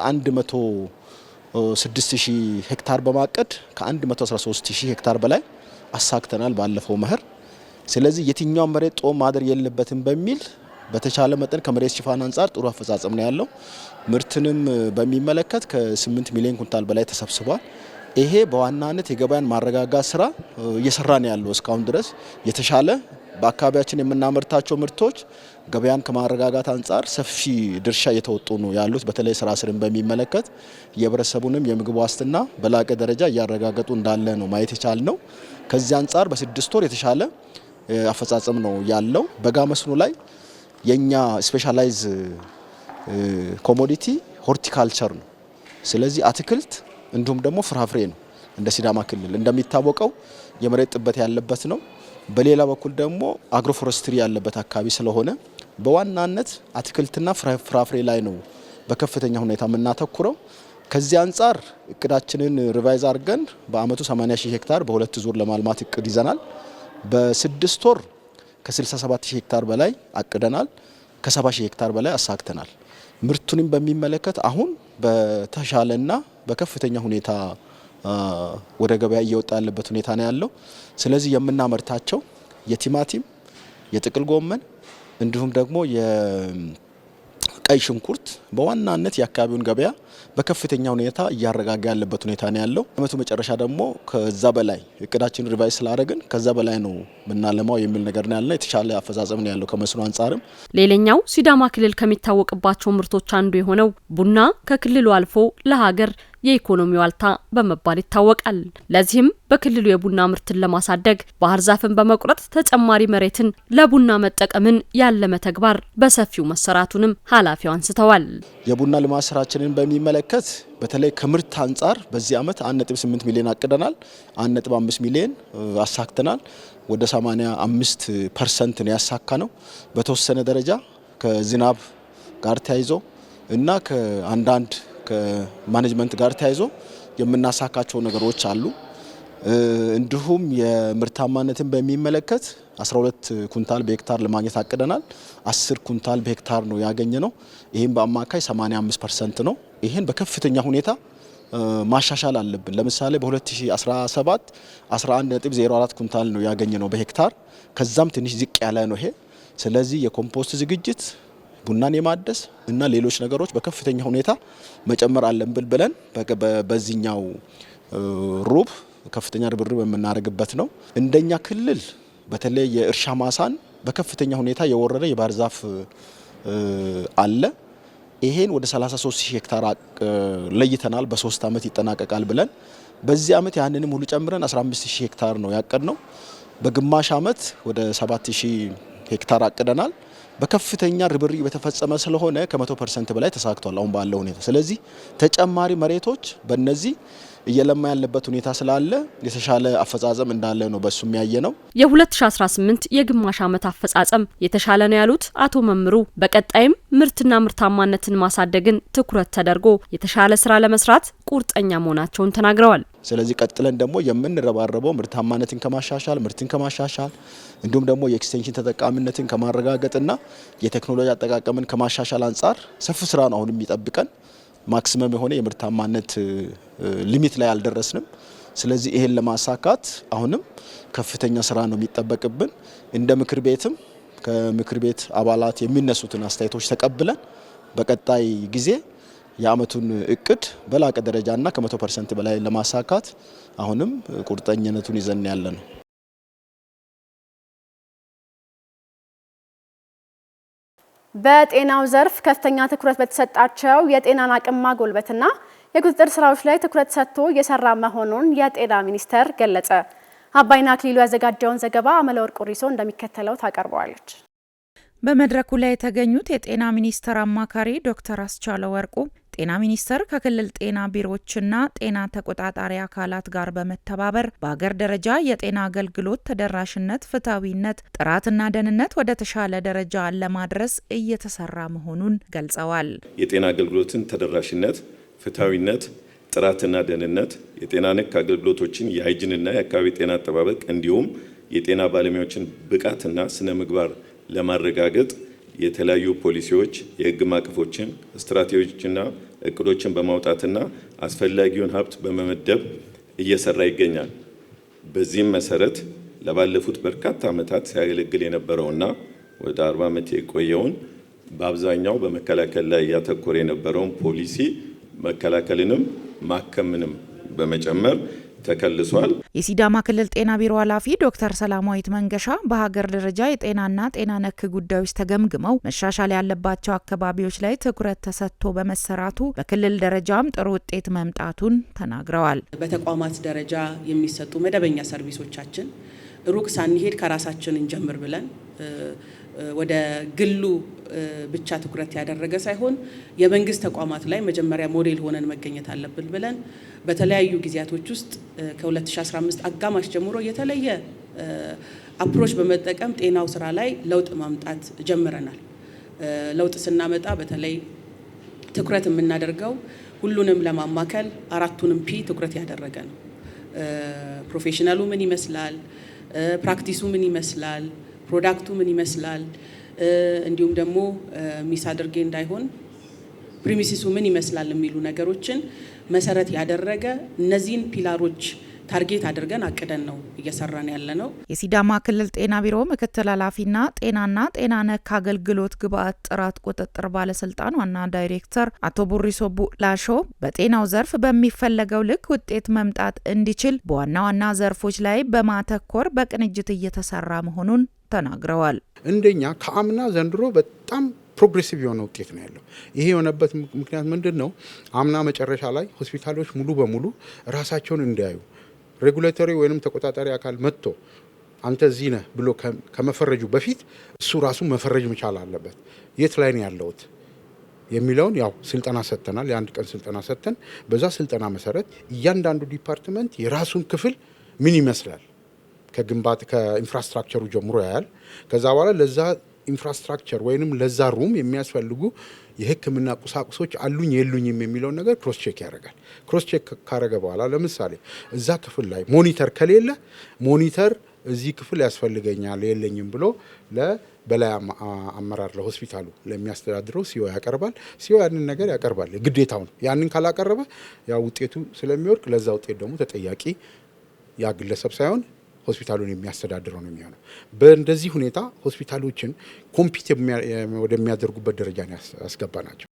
106,000 ሄክታር በማቀድ ከ113,000 ሄክታር በላይ አሳክተናል ባለፈው መኸር። ስለዚህ የትኛው መሬት ጦም ማደር የለበትም በሚል በተቻለ መጠን ከመሬት ሽፋን አንጻር ጥሩ አፈጻጸም ነው ያለው። ምርትንም በሚመለከት ከ8 ሚሊዮን ኩንታል በላይ ተሰብስቧል። ይሄ በዋናነት የገበያን ማረጋጋት ስራ እየሰራን ያለው እስካሁን ድረስ የተሻለ በአካባቢያችን የምናመርታቸው ምርቶች ገበያን ከማረጋጋት አንጻር ሰፊ ድርሻ እየተወጡ ነው ያሉት። በተለይ ስራ ስርን በሚመለከት የህብረተሰቡንም የምግብ ዋስትና በላቀ ደረጃ እያረጋገጡ እንዳለ ነው ማየት የቻልነው። ከዚህ አንጻር በ6 ወር የተሻለ አፈጻጸም ነው ያለው። በጋ መስኖ ላይ የኛ ስፔሻላይዝ ኮሞዲቲ ሆርቲካልቸር ነው። ስለዚህ አትክልት እንዲሁም ደግሞ ፍራፍሬ ነው። እንደ ሲዳማ ክልል እንደሚታወቀው የመሬት ጥበት ያለበት ነው። በሌላ በኩል ደግሞ አግሮፎረስትሪ ያለበት አካባቢ ስለሆነ በዋናነት አትክልትና ፍራፍሬ ላይ ነው በከፍተኛ ሁኔታ የምናተኩረው። ከዚህ አንጻር እቅዳችንን ሪቫይዝ አድርገን በአመቱ 80,000 ሄክታር በሁለት ዙር ለማልማት እቅድ ይዘናል። በ6 ወር ከ67,000 ሄክታር በላይ አቅደናል። ከ70,000 ሄክታር በላይ አሳክተናል። ምርቱንም በሚመለከት አሁን በተሻለና በከፍተኛ ሁኔታ ወደ ገበያ እየወጣ ያለበት ሁኔታ ነው ያለው። ስለዚህ የምናመርታቸው የቲማቲም፣ የጥቅል ጎመን እንዲሁም ደግሞ የቀይ ሽንኩርት በዋናነት የአካባቢውን ገበያ በከፍተኛ ሁኔታ እያረጋጋ ያለበት ሁኔታ ነው ያለው። አመቱ መጨረሻ ደግሞ ከዛ በላይ እቅዳችን ሪቫይዝ ስላደረግን ከዛ በላይ ነው ምናለማው የሚል ነገር ነው ያለው። የተሻለ አፈጻጸም ነው ያለው ከመስኖ አንጻርም። ሌላኛው ሲዳማ ክልል ከሚታወቅባቸው ምርቶች አንዱ የሆነው ቡና ከክልሉ አልፎ ለሀገር የኢኮኖሚ ዋልታ በመባል ይታወቃል። ለዚህም በክልሉ የቡና ምርትን ለማሳደግ ባህር ዛፍን በመቁረጥ ተጨማሪ መሬትን ለቡና መጠቀምን ያለመ ተግባር በሰፊው መሰራቱንም ኃላፊው አንስተዋል። የቡና ልማት ስራችንን በሚመለከት በተለይ ከምርት አንጻር በዚህ አመት 1.8 ሚሊዮን አቅደናል። 1.5 ሚሊዮን አሳክተናል። ወደ 85% ነው ያሳካ ነው። በተወሰነ ደረጃ ከዝናብ ጋር ተያይዞ እና ከአንዳንድ ከማኔጅመንት ጋር ተያይዞ የምናሳካቸው ነገሮች አሉ። እንዲሁም የምርታማነትን በሚመለከት 12 ኩንታል በሄክታር ለማግኘት አቅደናል። 10 ኩንታል በሄክታር ነው ያገኘ ነው። ይህም በአማካይ 85% ነው። ይህን በከፍተኛ ሁኔታ ማሻሻል አለብን። ለምሳሌ በ2017 11.04 ኩንታል ነው ያገኘ ነው በሄክታር። ከዛም ትንሽ ዝቅ ያለ ነው ይሄ። ስለዚህ የኮምፖስት ዝግጅት ቡናን የማደስ እና ሌሎች ነገሮች በከፍተኛ ሁኔታ መጨመር አለብን ብለን በዚህኛው ሩብ ከፍተኛ ርብርብ የምናደርግበት ነው። እንደኛ ክልል በተለይ የእርሻ ማሳን በከፍተኛ ሁኔታ የወረረ የባህር ዛፍ አለ። ይሄን ወደ 33000 ሄክታር ለይተናል። በ3 አመት ይጠናቀቃል ብለን በዚህ አመት ያንንም ሁሉ ጨምረን 15000 ሄክታር ነው ያቀድነው። በግማሽ አመት ወደ 7000 ሄክታር አቅደናል። በከፍተኛ ርብርብ በተፈጸመ ስለሆነ ከ100% በላይ ተሳክቷል አሁን ባለው ሁኔታ። ስለዚህ ተጨማሪ መሬቶች በእነዚህ እየለማ ያለበት ሁኔታ ስላለ የተሻለ አፈጻጸም እንዳለ ነው በሱ የሚያየነው። የ2018 የግማሽ ዓመት አፈጻጸም የተሻለ ነው ያሉት አቶ መምሩ በቀጣይም ምርትና ምርታማነትን ማሳደግን ትኩረት ተደርጎ የተሻለ ስራ ለመስራት ቁርጠኛ መሆናቸውን ተናግረዋል። ስለዚህ ቀጥለን ደግሞ የምንረባረበው ምርታማነትን ከማሻሻል ምርትን ከማሻሻል እንዲሁም ደግሞ የኤክስቴንሽን ተጠቃሚነትን ከማረጋገጥና የቴክኖሎጂ አጠቃቀምን ከማሻሻል አንጻር ሰፊ ስራ ነው አሁን የሚጠብቀን። ማክሲመም የሆነ የምርታማነት ሊሚት ላይ አልደረስንም። ስለዚህ ይሄን ለማሳካት አሁንም ከፍተኛ ስራ ነው የሚጠበቅብን። እንደ ምክር ቤትም ከምክር ቤት አባላት የሚነሱትን አስተያየቶች ተቀብለን በቀጣይ ጊዜ የአመቱን እቅድ በላቀ ደረጃና ከ100% በላይ ለማሳካት አሁንም ቁርጠኝነቱን ይዘን ያለነው። በጤናው ዘርፍ ከፍተኛ ትኩረት በተሰጣቸው የጤናን አቅም ማጎልበትና የቁጥጥር ስራዎች ላይ ትኩረት ሰጥቶ እየሰራ መሆኑን የጤና ሚኒስቴር ገለጸ። አባይና አክሊሉ ያዘጋጀውን ዘገባ አመለወርቅ ሪሶ እንደሚከተለው ታቀርበዋለች። በመድረኩ ላይ የተገኙት የጤና ሚኒስቴር አማካሪ ዶክተር አስቻለው ወርቁ ጤና ሚኒስቴር ከክልል ጤና ቢሮዎችና ጤና ተቆጣጣሪ አካላት ጋር በመተባበር በሀገር ደረጃ የጤና አገልግሎት ተደራሽነት፣ ፍትሐዊነት፣ ጥራትና ደህንነት ወደ ተሻለ ደረጃ ለማድረስ እየተሰራ መሆኑን ገልጸዋል። የጤና አገልግሎትን ተደራሽነት፣ ፍትሐዊነት፣ ጥራትና ደህንነት፣ የጤና ነክ አገልግሎቶችን የሃይጂንና የአካባቢ ጤና አጠባበቅ እንዲሁም የጤና ባለሙያዎችን ብቃትና ስነ ምግባር ለማረጋገጥ የተለያዩ ፖሊሲዎች፣ የህግ ማዕቀፎችን፣ ስትራቴጂዎችና እቅዶችን በማውጣትና አስፈላጊውን ሀብት በመመደብ እየሰራ ይገኛል። በዚህም መሰረት ለባለፉት በርካታ ዓመታት ሲያገለግል የነበረውና ወደ 40 ዓመት የቆየውን በአብዛኛው በመከላከል ላይ ያተኮረ የነበረውን ፖሊሲ መከላከልንም ማከምንም በመጨመር ተከልሷል። የሲዳማ ክልል ጤና ቢሮ ኃላፊ ዶክተር ሰላማዊት መንገሻ በሀገር ደረጃ የጤናና ጤና ነክ ጉዳዮች ተገምግመው መሻሻል ያለባቸው አካባቢዎች ላይ ትኩረት ተሰጥቶ በመሰራቱ በክልል ደረጃም ጥሩ ውጤት መምጣቱን ተናግረዋል። በተቋማት ደረጃ የሚሰጡ መደበኛ ሰርቪሶቻችን ሩቅ ሳንሄድ ከራሳችን እንጀምር ብለን ወደ ግሉ ብቻ ትኩረት ያደረገ ሳይሆን የመንግስት ተቋማት ላይ መጀመሪያ ሞዴል ሆነን መገኘት አለብን ብለን በተለያዩ ጊዜያቶች ውስጥ ከ2015 አጋማሽ ጀምሮ የተለየ አፕሮች በመጠቀም ጤናው ስራ ላይ ለውጥ ማምጣት ጀምረናል። ለውጥ ስናመጣ በተለይ ትኩረት የምናደርገው ሁሉንም ለማማከል አራቱንም ፒ ትኩረት ያደረገ ነው። ፕሮፌሽናሉ ምን ይመስላል፣ ፕራክቲሱ ምን ይመስላል፣ ፕሮዳክቱ ምን ይመስላል፣ እንዲሁም ደግሞ ሚስ አድርጌ እንዳይሆን ፕሪሚሲሱ ምን ይመስላል የሚሉ ነገሮችን መሰረት ያደረገ እነዚህን ፒላሮች ታርጌት አድርገን አቅደን ነው እየሰራን ያለ ነው። የሲዳማ ክልል ጤና ቢሮ ምክትል ኃላፊና ጤናና ጤና ነክ አገልግሎት ግብአት ጥራት ቁጥጥር ባለስልጣን ዋና ዳይሬክተር አቶ ቡሪሶ ቡላሾ በጤናው ዘርፍ በሚፈለገው ልክ ውጤት መምጣት እንዲችል በዋና ዋና ዘርፎች ላይ በማተኮር በቅንጅት እየተሰራ መሆኑን ተናግረዋል። እንደኛ ከአምና ዘንድሮ በጣም ፕሮግሬሲቭ የሆነ ውጤት ነው ያለው። ይሄ የሆነበት ምክንያት ምንድን ነው? አምና መጨረሻ ላይ ሆስፒታሎች ሙሉ በሙሉ ራሳቸውን እንዲያዩ ሬጉሌተሪ ወይንም ተቆጣጣሪ አካል መጥቶ አንተ እዚህ ነህ ብሎ ከመፈረጁ በፊት እሱ ራሱ መፈረጅ መቻል አለበት። የት ላይ ነው ያለውት የሚለውን ያው ስልጠና ሰጥተናል። የአንድ ቀን ስልጠና ሰጥተን በዛ ስልጠና መሰረት እያንዳንዱ ዲፓርትመንት የራሱን ክፍል ምን ይመስላል ከግንባታ ከኢንፍራስትራክቸሩ ጀምሮ ያያል። ከዛ በኋላ ለዛ ኢንፍራስትራክቸር ወይንም ለዛ ሩም የሚያስፈልጉ የሕክምና ቁሳቁሶች አሉኝ የሉኝም የሚለውን ነገር ክሮስ ቼክ ያደርጋል። ክሮስ ቼክ ካረገ በኋላ ለምሳሌ እዛ ክፍል ላይ ሞኒተር ከሌለ ሞኒተር እዚህ ክፍል ያስፈልገኛል የለኝም ብሎ ለበላይ አመራር ለሆስፒታሉ ለሚያስተዳድረው ሲኦ ያቀርባል። ሲኦ ያንን ነገር ያቀርባል፣ ግዴታው ነው። ያንን ካላቀረበ ያው ውጤቱ ስለሚወድቅ ለዛ ውጤት ደግሞ ተጠያቂ ያ ግለሰብ ሳይሆን ሆስፒታሉን የሚያስተዳድረው ነው የሚሆነው። በእንደዚህ ሁኔታ ሆስፒታሎችን ኮምፒት ወደሚያደርጉበት ደረጃ ያስገባናቸው።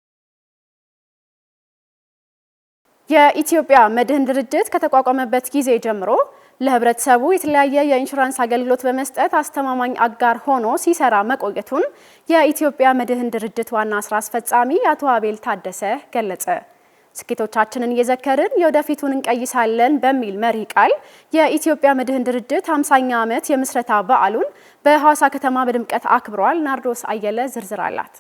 የኢትዮጵያ መድህን ድርጅት ከተቋቋመበት ጊዜ ጀምሮ ለህብረተሰቡ የተለያየ የኢንሹራንስ አገልግሎት በመስጠት አስተማማኝ አጋር ሆኖ ሲሰራ መቆየቱን የኢትዮጵያ መድህን ድርጅት ዋና ስራ አስፈጻሚ አቶ አቤል ታደሰ ገለጸ። ስኬቶቻችንን እየዘከርን የወደፊቱን እንቀይሳለን በሚል መሪ ቃል የኢትዮጵያ መድህን ድርጅት 50ኛ ዓመት የምስረታ በዓሉን በሐዋሳ ከተማ በድምቀት አክብሯል። ናርዶስ አየለ ዝርዝር አላት።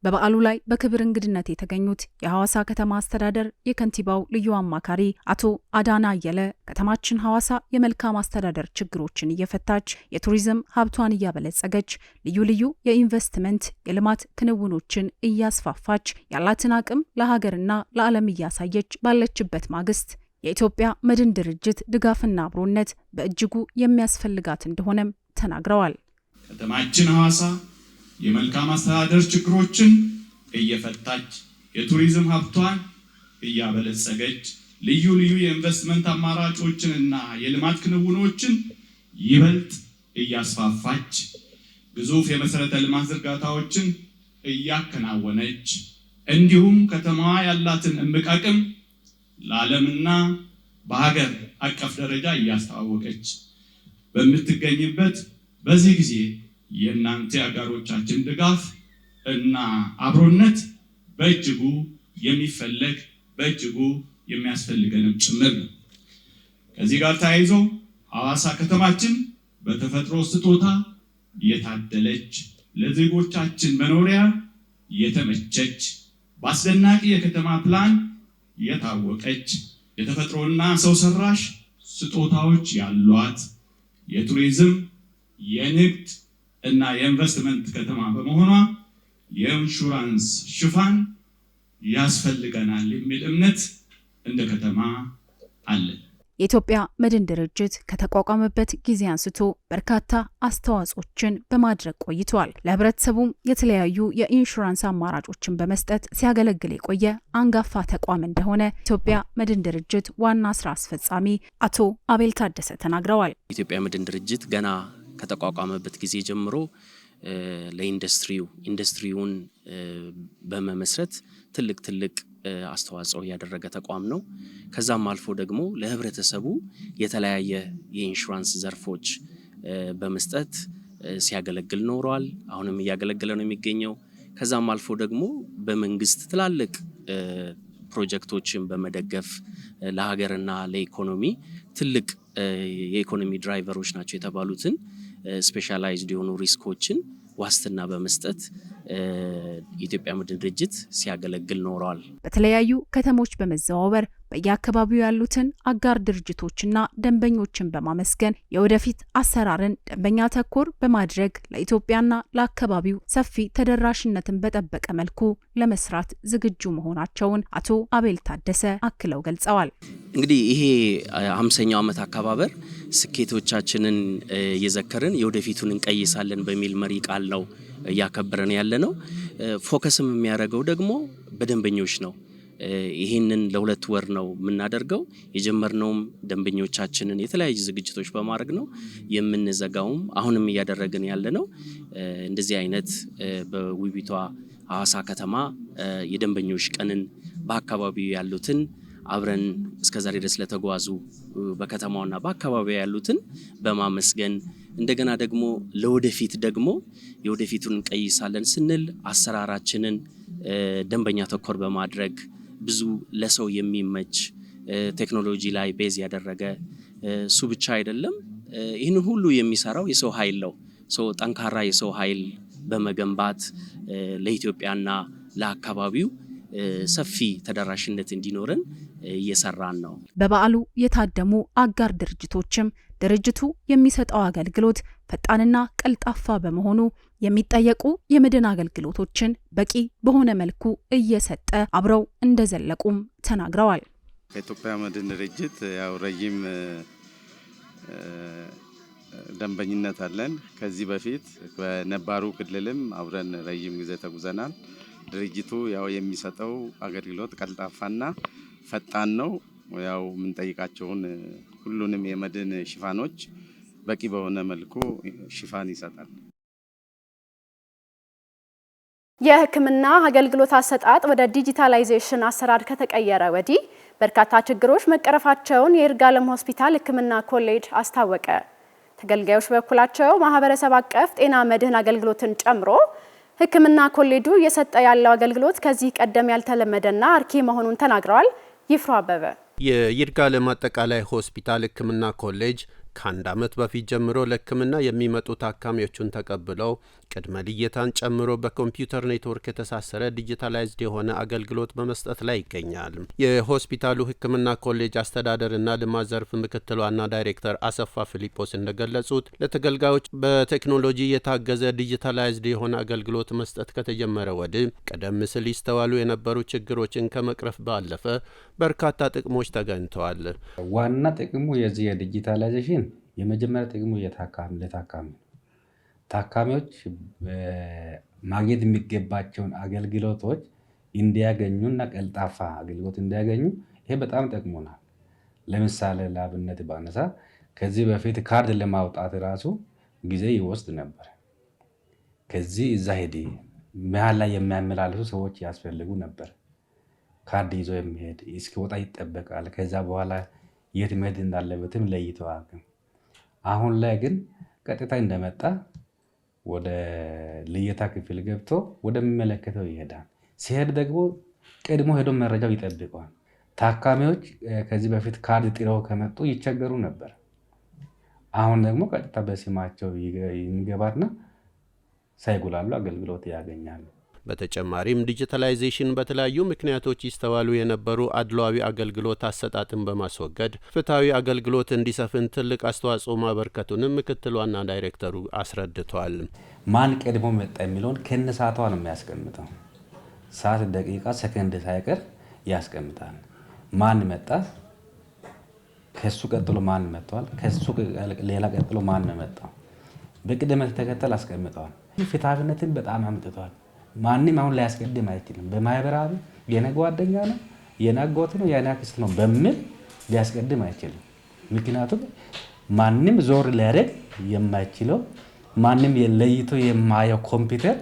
በበዓሉ ላይ በክብር እንግድነት የተገኙት የሐዋሳ ከተማ አስተዳደር የከንቲባው ልዩ አማካሪ አቶ አዳና አየለ ከተማችን ሐዋሳ የመልካም አስተዳደር ችግሮችን እየፈታች የቱሪዝም ሀብቷን እያበለጸገች ልዩ ልዩ የኢንቨስትመንት የልማት ክንውኖችን እያስፋፋች ያላትን አቅም ለሀገርና ለዓለም እያሳየች ባለችበት ማግስት የኢትዮጵያ መድን ድርጅት ድጋፍና አብሮነት በእጅጉ የሚያስፈልጋት እንደሆነም ተናግረዋል። ከተማችን ሐዋሳ የመልካም አስተዳደር ችግሮችን እየፈታች የቱሪዝም ሀብቷን እያበለጸገች ልዩ ልዩ የኢንቨስትመንት አማራጮችንና የልማት ክንውኖችን ይበልጥ እያስፋፋች ግዙፍ የመሰረተ ልማት ዝርጋታዎችን እያከናወነች እንዲሁም ከተማዋ ያላትን እምቅ አቅም ለዓለምና በሀገር አቀፍ ደረጃ እያስተዋወቀች በምትገኝበት በዚህ ጊዜ የእናንተ አጋሮቻችን ድጋፍ እና አብሮነት በእጅጉ የሚፈለግ በእጅጉ የሚያስፈልገንም ጭምር ነው። ከዚህ ጋር ተያይዞ ሐዋሳ ከተማችን በተፈጥሮ ስጦታ የታደለች ለዜጎቻችን መኖሪያ የተመቸች በአስደናቂ የከተማ ፕላን የታወቀች የተፈጥሮና ሰው ሰራሽ ስጦታዎች ያሏት የቱሪዝም የንግድ እና የኢንቨስትመንት ከተማ በመሆኗ የኢንሹራንስ ሽፋን ያስፈልገናል የሚል እምነት እንደ ከተማ አለ። የኢትዮጵያ መድን ድርጅት ከተቋቋመበት ጊዜ አንስቶ በርካታ አስተዋጽኦችን በማድረግ ቆይቷል። ለህብረተሰቡም የተለያዩ የኢንሹራንስ አማራጮችን በመስጠት ሲያገለግል የቆየ አንጋፋ ተቋም እንደሆነ ኢትዮጵያ መድን ድርጅት ዋና ስራ አስፈጻሚ አቶ አቤል ታደሰ ተናግረዋል። ኢትዮጵያ መድን ድርጅት ገና ከተቋቋመበት ጊዜ ጀምሮ ኢንዱስትሪውን በመመስረት ትልቅ አስተዋጽኦ ያደረገ ተቋም ነው። ከዛም አልፎ ደግሞ ለህብረተሰቡ የተለያየ የኢንሹራንስ ዘርፎች በመስጠት ሲያገለግል ኖሯል። አሁንም እያገለገለ ነው የሚገኘው። ከዛም አልፎ ደግሞ በመንግስት ትላልቅ ፕሮጀክቶችን በመደገፍ ለሀገርና ለኢኮኖሚ ትልቅ የኢኮኖሚ ድራይቨሮች ናቸው የተባሉትን ስፔሻላይዝድ የሆኑ ሪስኮችን ዋስትና በመስጠት ኢትዮጵያ መድን ድርጅት ሲያገለግል ኖሯል። በተለያዩ ከተሞች በመዘዋወር በየአካባቢው ያሉትን አጋር ድርጅቶችና ደንበኞችን በማመስገን የወደፊት አሰራርን ደንበኛ ተኮር በማድረግ ለኢትዮጵያና ለአካባቢው ሰፊ ተደራሽነትን በጠበቀ መልኩ ለመስራት ዝግጁ መሆናቸውን አቶ አቤል ታደሰ አክለው ገልጸዋል። እንግዲህ ይሄ 50ኛው ዓመት አከባበር ስኬቶቻችንን እየዘከርን የወደፊቱን እንቀይሳለን በሚል መሪ ቃል ነው እያከበረን ያለ ነው። ፎከስም የሚያደርገው ደግሞ በደንበኞች ነው። ይህንን ለ2 ወር ነው የምናደርገው። የጀመርነውም ደንበኞቻችንን የተለያዩ ዝግጅቶች በማድረግ ነው የምንዘጋውም አሁንም እያደረግን ያለ ነው። እንደዚህ አይነት በውቢቷ ሐዋሳ ከተማ የደንበኞች ቀንን በአካባቢው ያሉትን አብረን እስከዛሬ ድረስ ለተጓዙ በከተማውና በአካባቢው ያሉትን በማመስገን እንደገና ደግሞ ለወደፊት ደግሞ የወደፊቱን እንቀይሳለን ስንል አሰራራችንን ደንበኛ ተኮር በማድረግ ብዙ ለሰው የሚመች ቴክኖሎጂ ላይ ቤዝ ያደረገ እሱ ብቻ አይደለም፣ ይህንን ሁሉ የሚሰራው የሰው ኃይል ነው። ጠንካራ የሰው ኃይል በመገንባት ለኢትዮጵያና ለአካባቢው ሰፊ ተደራሽነት እንዲኖረን እየሰራን ነው። በበዓሉ የታደሙ አጋር ድርጅቶችም ድርጅቱ የሚሰጠው አገልግሎት ፈጣንና ቀልጣፋ በመሆኑ የሚጠየቁ የመድን አገልግሎቶችን በቂ በሆነ መልኩ እየሰጠ አብረው እንደዘለቁም ተናግረዋል። ከኢትዮጵያ መድን ድርጅት ያው ረጅም ደንበኝነት አለን። ከዚህ በፊት በነባሩ ክልልም አብረን ረጅም ጊዜ ተጉዘናል። ድርጅቱ ያው የሚሰጠው አገልግሎት ቀልጣፋና ፈጣን ነው። ያው የምንጠይቃቸውን ሁሉንም የመድን ሽፋኖች በቂ በሆነ መልኩ ሽፋን ይሰጣል። የሕክምና አገልግሎት አሰጣጥ ወደ ዲጂታላይዜሽን አሰራር ከተቀየረ ወዲህ በርካታ ችግሮች መቀረፋቸውን የይርጋለም ሆስፒታል ሕክምና ኮሌጅ አስታወቀ። ተገልጋዮች በኩላቸው ማህበረሰብ አቀፍ ጤና መድህን አገልግሎትን ጨምሮ ሕክምና ኮሌጁ እየሰጠ ያለው አገልግሎት ከዚህ ቀደም ያልተለመደና አርኪ መሆኑን ተናግረዋል። ይፍሩ አበበ የይርጋለም አጠቃላይ ሆስፒታል ሕክምና ኮሌጅ ከአንድ ዓመት በፊት ጀምሮ ለሕክምና የሚመጡ ታካሚዎቹን ተቀብለው ቅድመ ልየታን ጨምሮ በኮምፒውተር ኔትወርክ የተሳሰረ ዲጂታላይዝድ የሆነ አገልግሎት በመስጠት ላይ ይገኛል። የሆስፒታሉ ሕክምና ኮሌጅ አስተዳደርና ልማት ዘርፍ ምክትል ዋና ዳይሬክተር አሰፋ ፊሊጶስ እንደገለጹት ለተገልጋዮች በቴክኖሎጂ የታገዘ ዲጂታላይዝድ የሆነ አገልግሎት መስጠት ከተጀመረ ወዲህ ቀደም ሲል ይስተዋሉ የነበሩ ችግሮችን ከመቅረፍ ባለፈ በርካታ ጥቅሞች ተገኝተዋል። ዋና ጥቅሙ የዚህ የዲጂታላይዜሽን የመጀመሪያ ጥቅሙ ለታካሚ ታካሚዎች ማግኘት የሚገባቸውን አገልግሎቶች እንዲያገኙና ቀልጣፋ አገልግሎት እንዲያገኙ ይሄ በጣም ጠቅሞናል። ለምሳሌ ለአብነት ባነሳ ከዚህ በፊት ካርድ ለማውጣት ራሱ ጊዜ ይወስድ ነበር። ከዚህ እዛ ሄዲ መሀል ላይ የሚያመላልሱ ሰዎች ያስፈልጉ ነበር። ካርድ ይዞ የሚሄድ እስኪወጣ ይጠበቃል። ከዛ በኋላ የት መሄድ እንዳለበትም ለይተው አያውቅም። አሁን ላይ ግን ቀጥታ እንደመጣ ወደ ልየታ ክፍል ገብቶ ወደሚመለከተው ይሄዳል። ሲሄድ ደግሞ ቀድሞ ሄዶ መረጃው ይጠብቀዋል። ታካሚዎች ከዚህ በፊት ካርድ ጥረው ከመጡ ይቸገሩ ነበር። አሁን ደግሞ ቀጥታ በስማቸው ይገባና ሳይጉላሉ አገልግሎት ያገኛሉ። በተጨማሪም ዲጂታላይዜሽን በተለያዩ ምክንያቶች ይስተዋሉ የነበሩ አድሏዊ አገልግሎት አሰጣጥን በማስወገድ ፍትሐዊ አገልግሎት እንዲሰፍን ትልቅ አስተዋጽኦ ማበርከቱንም ምክትል ዋና ዳይሬክተሩ አስረድተዋል። ማን ቀድሞ መጣ የሚለውን ከነሰዓቷ ነው የሚያስቀምጠው። ሰዓት፣ ደቂቃ፣ ሰከንድ ሳይቀር ያስቀምጣል። ማን መጣ፣ ከሱ ቀጥሎ ማን መጥቷል፣ ከሱ ሌላ ቀጥሎ ማን መጣው፣ በቅደም ተከተል አስቀምጠዋል። ፍትሐዊነትን በጣም አምጥቷል። ማንም አሁን ላይ ያስቀድም አይችልም። በማህበራዊ የኔ ጓደኛ ነው፣ የኔ አጎት ነው፣ የኔ አክስት ነው በሚል ሊያስቀድም አይችልም። ምክንያቱም ማንም ዞር ሊያደርግ የማይችለው ማንም ለይቶ የማየው ኮምፒውተር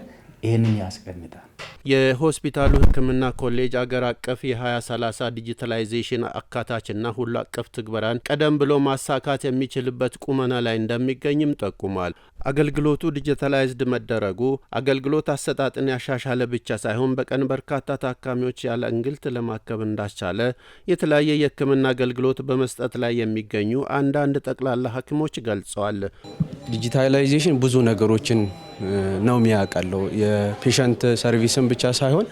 ይህንን ያስቀምጣል። የሆስፒታሉ ሕክምና ኮሌጅ አገር አቀፍ የ2030 ዲጂታላይዜሽን አካታችና ሁሉ አቀፍ ትግበራን ቀደም ብሎ ማሳካት የሚችልበት ቁመና ላይ እንደሚገኝም ጠቁሟል። አገልግሎቱ ዲጂታላይዝድ መደረጉ አገልግሎት አሰጣጥን ያሻሻለ ብቻ ሳይሆን በቀን በርካታ ታካሚዎች ያለ እንግልት ለማከም እንዳስቻለ የተለያየ የሕክምና አገልግሎት በመስጠት ላይ የሚገኙ አንዳንድ ጠቅላላ ሐኪሞች ገልጸዋል። ዲጂታላይዜሽን ብዙ ነገሮችን ነው የሚያቀለው። የፔሸንት ሰርቪስን ብቻ ሳይሆን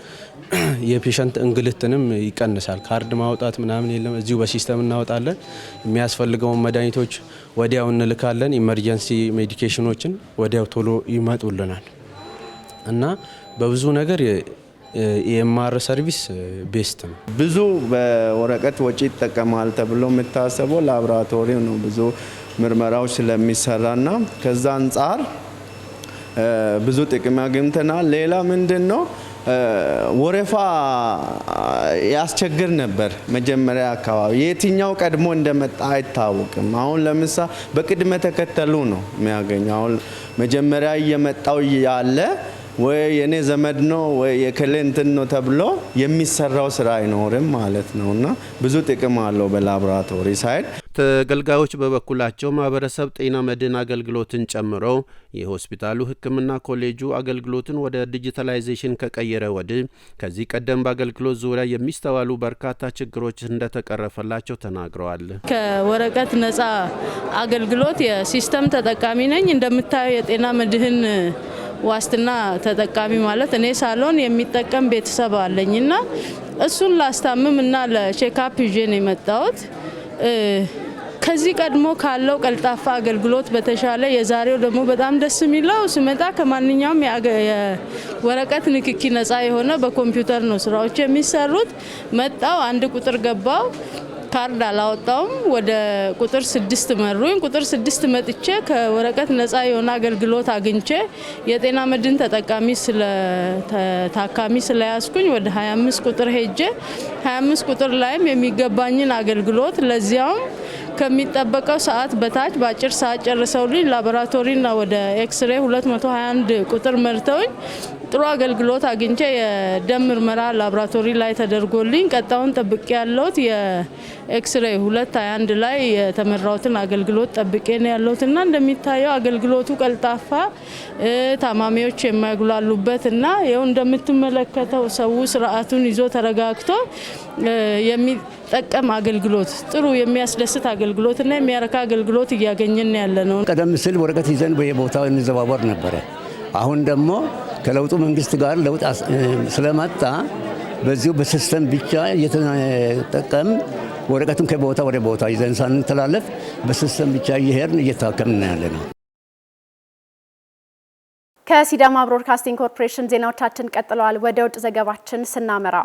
የፔሸንት እንግልትንም ይቀንሳል። ካርድ ማውጣት ምናምን የለም። እዚሁ በሲስተም እናወጣለን። የሚያስፈልገውን መድኃኒቶች ወዲያው እንልካለን። ኢመርጀንሲ ሜዲኬሽኖችን ወዲያው ቶሎ ይመጡልናል እና በብዙ ነገር የኤምአር ሰርቪስ ቤስት ነው። ብዙ በወረቀት ወጪ ይጠቀማል ተብሎ የሚታሰበው ላቦራቶሪ ነው። ብዙ ምርመራዎች ስለሚሰራና ከዛ አንጻር ብዙ ጥቅም አግኝተናል። ሌላ ምንድን ነው ወረፋ ያስቸግር ነበር። መጀመሪያ አካባቢ የትኛው ቀድሞ እንደመጣ አይታወቅም። አሁን ለምሳሌ በቅድመ ተከተሉ ነው የሚያገኘው። አሁን መጀመሪያ እየመጣው ያለ ወይ የኔ ዘመድ ነው ወይ የከሌ እንትን ነው ተብሎ የሚሰራው ስራ አይኖርም ማለት ነውና ብዙ ጥቅም አለው በላቦራቶሪ ሳይድ። ተገልጋዮች በበኩላቸው ማህበረሰብ ጤና መድህን አገልግሎትን ጨምሮ የሆስፒታሉ ሕክምና ኮሌጁ አገልግሎትን ወደ ዲጂታላይዜሽን ከቀየረ ወዲህ ከዚህ ቀደም በአገልግሎት ዙሪያ የሚስተዋሉ በርካታ ችግሮች እንደተቀረፈላቸው ተናግረዋል። ከወረቀት ነጻ አገልግሎት የሲስተም ተጠቃሚ ነኝ። እንደምታየው የጤና መድህን ዋስትና ተጠቃሚ ማለት እኔ ሳሎን የሚጠቀም ቤተሰብ አለኝና እሱን ላስታምም እና ለቼክአፕ ይዤ ነው የመጣሁት። ከዚህ ቀድሞ ካለው ቀልጣፋ አገልግሎት በተሻለ የዛሬው ደግሞ በጣም ደስ የሚለው ስመጣ ከማንኛውም የወረቀት ንክኪ ነጻ የሆነ በኮምፒውተር ነው ስራዎች የሚሰሩት። መጣው አንድ ቁጥር ገባው፣ ካርድ አላወጣውም። ወደ ቁጥር 6 መሩኝ። ቁጥር 6 መጥቼ ከወረቀት ነጻ የሆነ አገልግሎት አግኝቼ የጤና መድህን ተጠቃሚ ታካሚ ስለያዝኩኝ ወደ 25 ቁጥር ሄጄ 25 ቁጥር ላይም የሚገባኝን አገልግሎት ለዚያውም ከሚጠበቀው ሰዓት በታች በአጭር ሰዓት ጨርሰውልኝ ላቦራቶሪና ወደ ኤክስሬ 221 ቁጥር መርተውኝ ጥሩ አገልግሎት አግኝቼ የደም ምርመራ ላቦራቶሪ ላይ ተደርጎልኝ ቀጣውን ጠብቄ ያለሁት የኤክስሬይ 221 ላይ የተመራውትን አገልግሎት ጠብቄ ነው ያለሁትና እንደሚታየው አገልግሎቱ ቀልጣፋ ታማሚዎች የማይጉላሉበትና ይኸው እንደምትመለከተው ሰው ስርዓቱን ይዞ ተረጋግቶ የሚጠቀም አገልግሎት ጥሩ የሚያስደስት አገልግሎትና የሚያረካ አገልግሎት እያገኘን ያለነው። ቀደም ሲል ወረቀት ይዘን በየቦታው እንዘዋወር ነበረ። አሁን ደግሞ ከለውጡ መንግስት ጋር ለውጥ ስለመጣ በዚሁ በሲስተም ብቻ እየተጠቀም ወረቀቱን ከቦታ ወደ ቦታ ይዘን ሳንተላለፍ በሲስተም ብቻ እየሄድን እየታከምን ያለነው። ከሲዳማ ብሮድካስቲንግ ኮርፖሬሽን ዜናዎቻችን ቀጥለዋል። ወደ ውጭ ዘገባችን ስናመራ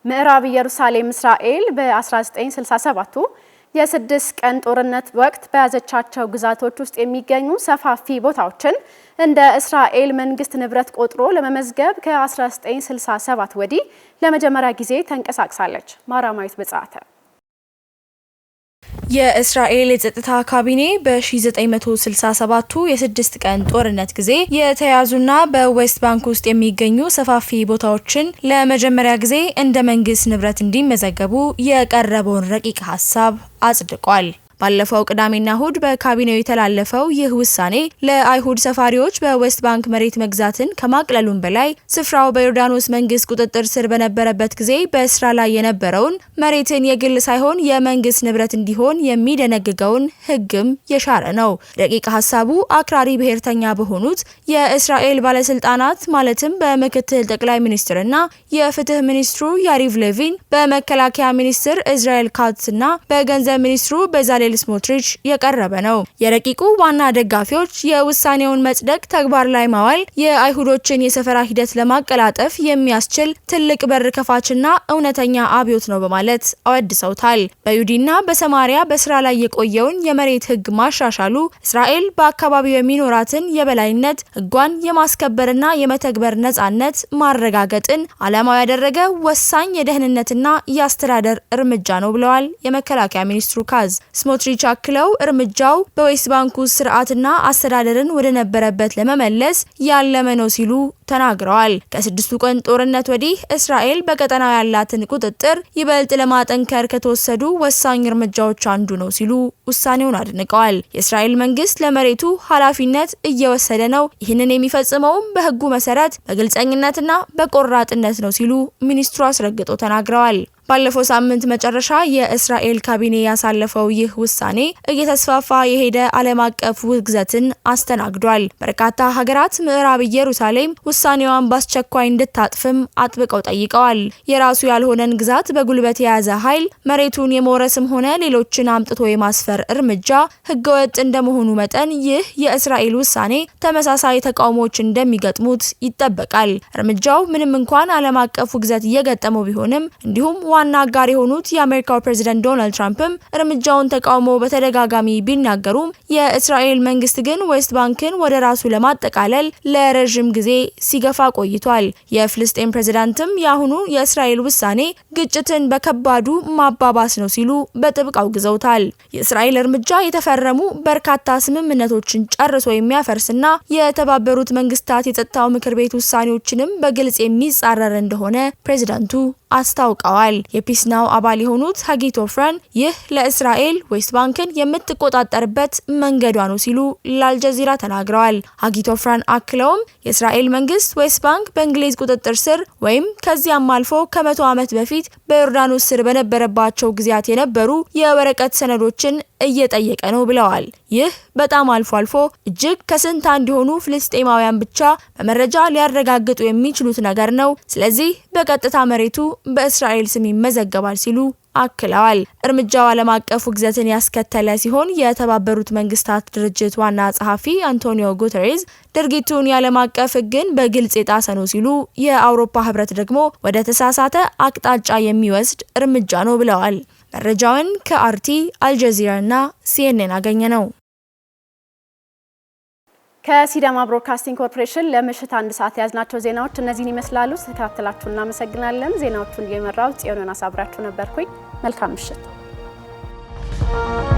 ምዕራብ ኢየሩሳሌም እስራኤል በ1967 የ6 ቀን ጦርነት ወቅት በያዘቻቸው ግዛቶች ውስጥ የሚገኙ ሰፋፊ ቦታዎችን እንደ እስራኤል መንግስት ንብረት ቆጥሮ ለመመዝገብ ከ1967 ወዲህ ለመጀመሪያ ጊዜ ተንቀሳቅሳለች። ማራማዊት በጻተ የእስራኤል የጸጥታ ካቢኔ በ1967ቱ የ6 ቀን ጦርነት ጊዜ የተያዙና በዌስት ባንክ ውስጥ የሚገኙ ሰፋፊ ቦታዎችን ለመጀመሪያ ጊዜ እንደ መንግስት ንብረት እንዲመዘገቡ የቀረበውን ረቂቅ ሀሳብ አጽድቋል። ባለፈው ቅዳሜና እሁድ በካቢኔው የተላለፈው ይህ ውሳኔ ለአይሁድ ሰፋሪዎች በዌስት ባንክ መሬት መግዛትን ከማቅለሉም በላይ ስፍራው በዮርዳኖስ መንግስት ቁጥጥር ስር በነበረበት ጊዜ በስራ ላይ የነበረውን መሬትን የግል ሳይሆን የመንግስት ንብረት እንዲሆን የሚደነግገውን ሕግም የሻረ ነው። ረቂቅ ሀሳቡ አክራሪ ብሔርተኛ በሆኑት የእስራኤል ባለስልጣናት ማለትም በምክትል ጠቅላይ ሚኒስትርና የፍትህ ሚኒስትሩ ያሪቭ ሌቪን፣ በመከላከያ ሚኒስትር እስራኤል ካትስና በገንዘብ ሚኒስትሩ በዛሌል ስሞትሪች የቀረበ ነው። የረቂቁ ዋና ደጋፊዎች የውሳኔውን መጽደቅ ተግባር ላይ ማዋል የአይሁዶችን የሰፈራ ሂደት ለማቀላጠፍ የሚያስችል ትልቅ በር ከፋችና እውነተኛ አብዮት ነው በማለት አወድሰውታል። በይሁዲና በሰማሪያ በስራ ላይ የቆየውን የመሬት ህግ ማሻሻሉ እስራኤል በአካባቢው የሚኖራትን የበላይነት ህጓን የማስከበርና የመተግበር ነጻነት ማረጋገጥን ዓላማው ያደረገ ወሳኝ የደህንነትና የአስተዳደር እርምጃ ነው ብለዋል የመከላከያ ሚኒስትሩ ካዝ። ስሞትሪች አክለው እርምጃው በዌስት ባንክ ውስጥ ስርዓትና አስተዳደርን ወደ ነበረበት ለመመለስ ያለመ ነው ሲሉ ተናግረዋል። ከ6ቱ ቀን ጦርነት ወዲህ እስራኤል በቀጠናው ያላትን ቁጥጥር ይበልጥ ለማጠንከር ከተወሰዱ ወሳኝ እርምጃዎች አንዱ ነው ሲሉ ውሳኔውን አድንቀዋል። የእስራኤል መንግስት ለመሬቱ ኃላፊነት እየወሰደ ነው፣ ይህንን የሚፈጽመውም በህጉ መሰረት በግልጸኝነትና በቆራጥነት ነው ሲሉ ሚኒስትሩ አስረግጠው ተናግረዋል። ባለፈው ሳምንት መጨረሻ የእስራኤል ካቢኔ ያሳለፈው ይህ ውሳኔ እየተስፋፋ የሄደ ዓለም አቀፍ ውግዘትን አስተናግዷል። በርካታ ሀገራት ምዕራብ ኢየሩሳሌም ውሳኔዋን በአስቸኳይ እንድታጥፍም አጥብቀው ጠይቀዋል። የራሱ ያልሆነን ግዛት በጉልበት የያዘ ኃይል መሬቱን የመውረስም ሆነ ሌሎችን አምጥቶ የማስፈር እርምጃ ህገወጥ እንደመሆኑ መጠን ይህ የእስራኤል ውሳኔ ተመሳሳይ ተቃውሞዎች እንደሚገጥሙት ይጠበቃል። እርምጃው ምንም እንኳን ዓለም አቀፍ ውግዘት እየገጠመው ቢሆንም እንዲሁም ዋና አጋር የሆኑት የአሜሪካው ፕሬዝዳንት ዶናልድ ትራምፕም እርምጃውን ተቃውሞ በተደጋጋሚ ቢናገሩም የእስራኤል መንግስት ግን ዌስት ባንክን ወደ ራሱ ለማጠቃለል ለረጅም ጊዜ ሲገፋ ቆይቷል። የፍልስጤም ፕሬዝዳንትም የአሁኑ የእስራኤል ውሳኔ ግጭትን በከባዱ ማባባስ ነው ሲሉ በጥብቅ አውግዘውታል። የእስራኤል እርምጃ የተፈረሙ በርካታ ስምምነቶችን ጨርሶ የሚያፈርስና የተባበሩት መንግስታት የጸጥታው ምክር ቤት ውሳኔዎችንም በግልጽ የሚጻረር እንደሆነ ፕሬዝዳንቱ አስታውቀዋል። የፒስ ናው አባል የሆኑት ሀጊት ኦፍራን ይህ ለእስራኤል ዌስት ባንክን የምትቆጣጠርበት መንገዷ ነው ሲሉ ለአልጀዚራ ተናግረዋል። ሀጊት ኦፍራን አክለውም የእስራኤል መንግስት ዌስት ባንክ በእንግሊዝ ቁጥጥር ስር ወይም ከዚያም አልፎ ከ100 ዓመት በፊት በዮርዳኖስ ስር በነበረባቸው ጊዜያት የነበሩ የወረቀት ሰነዶችን እየጠየቀ ነው ብለዋል። ይህ በጣም አልፎ አልፎ እጅግ ከስንት አንድ የሆኑ ፍልስጤማውያን ብቻ በመረጃ ሊያረጋግጡ የሚችሉት ነገር ነው። ስለዚህ በቀጥታ መሬቱ በእስራኤል ስም ይመዘገባል ሲሉ አክለዋል። እርምጃው ዓለም አቀፍ ውግዘትን ያስከተለ ሲሆን የተባበሩት መንግስታት ድርጅት ዋና ጸሐፊ አንቶኒዮ ጉተሬዝ ድርጊቱን የዓለም አቀፍ ሕግን በግልጽ የጣሰ ነው ሲሉ፣ የአውሮፓ ህብረት ደግሞ ወደ ተሳሳተ አቅጣጫ የሚወስድ እርምጃ ነው ብለዋል። መረጃውን ከአርቲ አልጀዚራና ሲኤንኤን አገኘ ነው። ከሲዳማ ብሮድካስቲንግ ኮርፖሬሽን ለምሽት 1 ሰዓት ያዝናቸው ዜናዎች እነዚህን ይመስላሉ። ስለተከታተላችሁ እናመሰግናለን። ዜናዎቹን እየመራው ጽዮንን አሳብራችሁ ነበርኩኝ። መልካም ምሽት። ነው።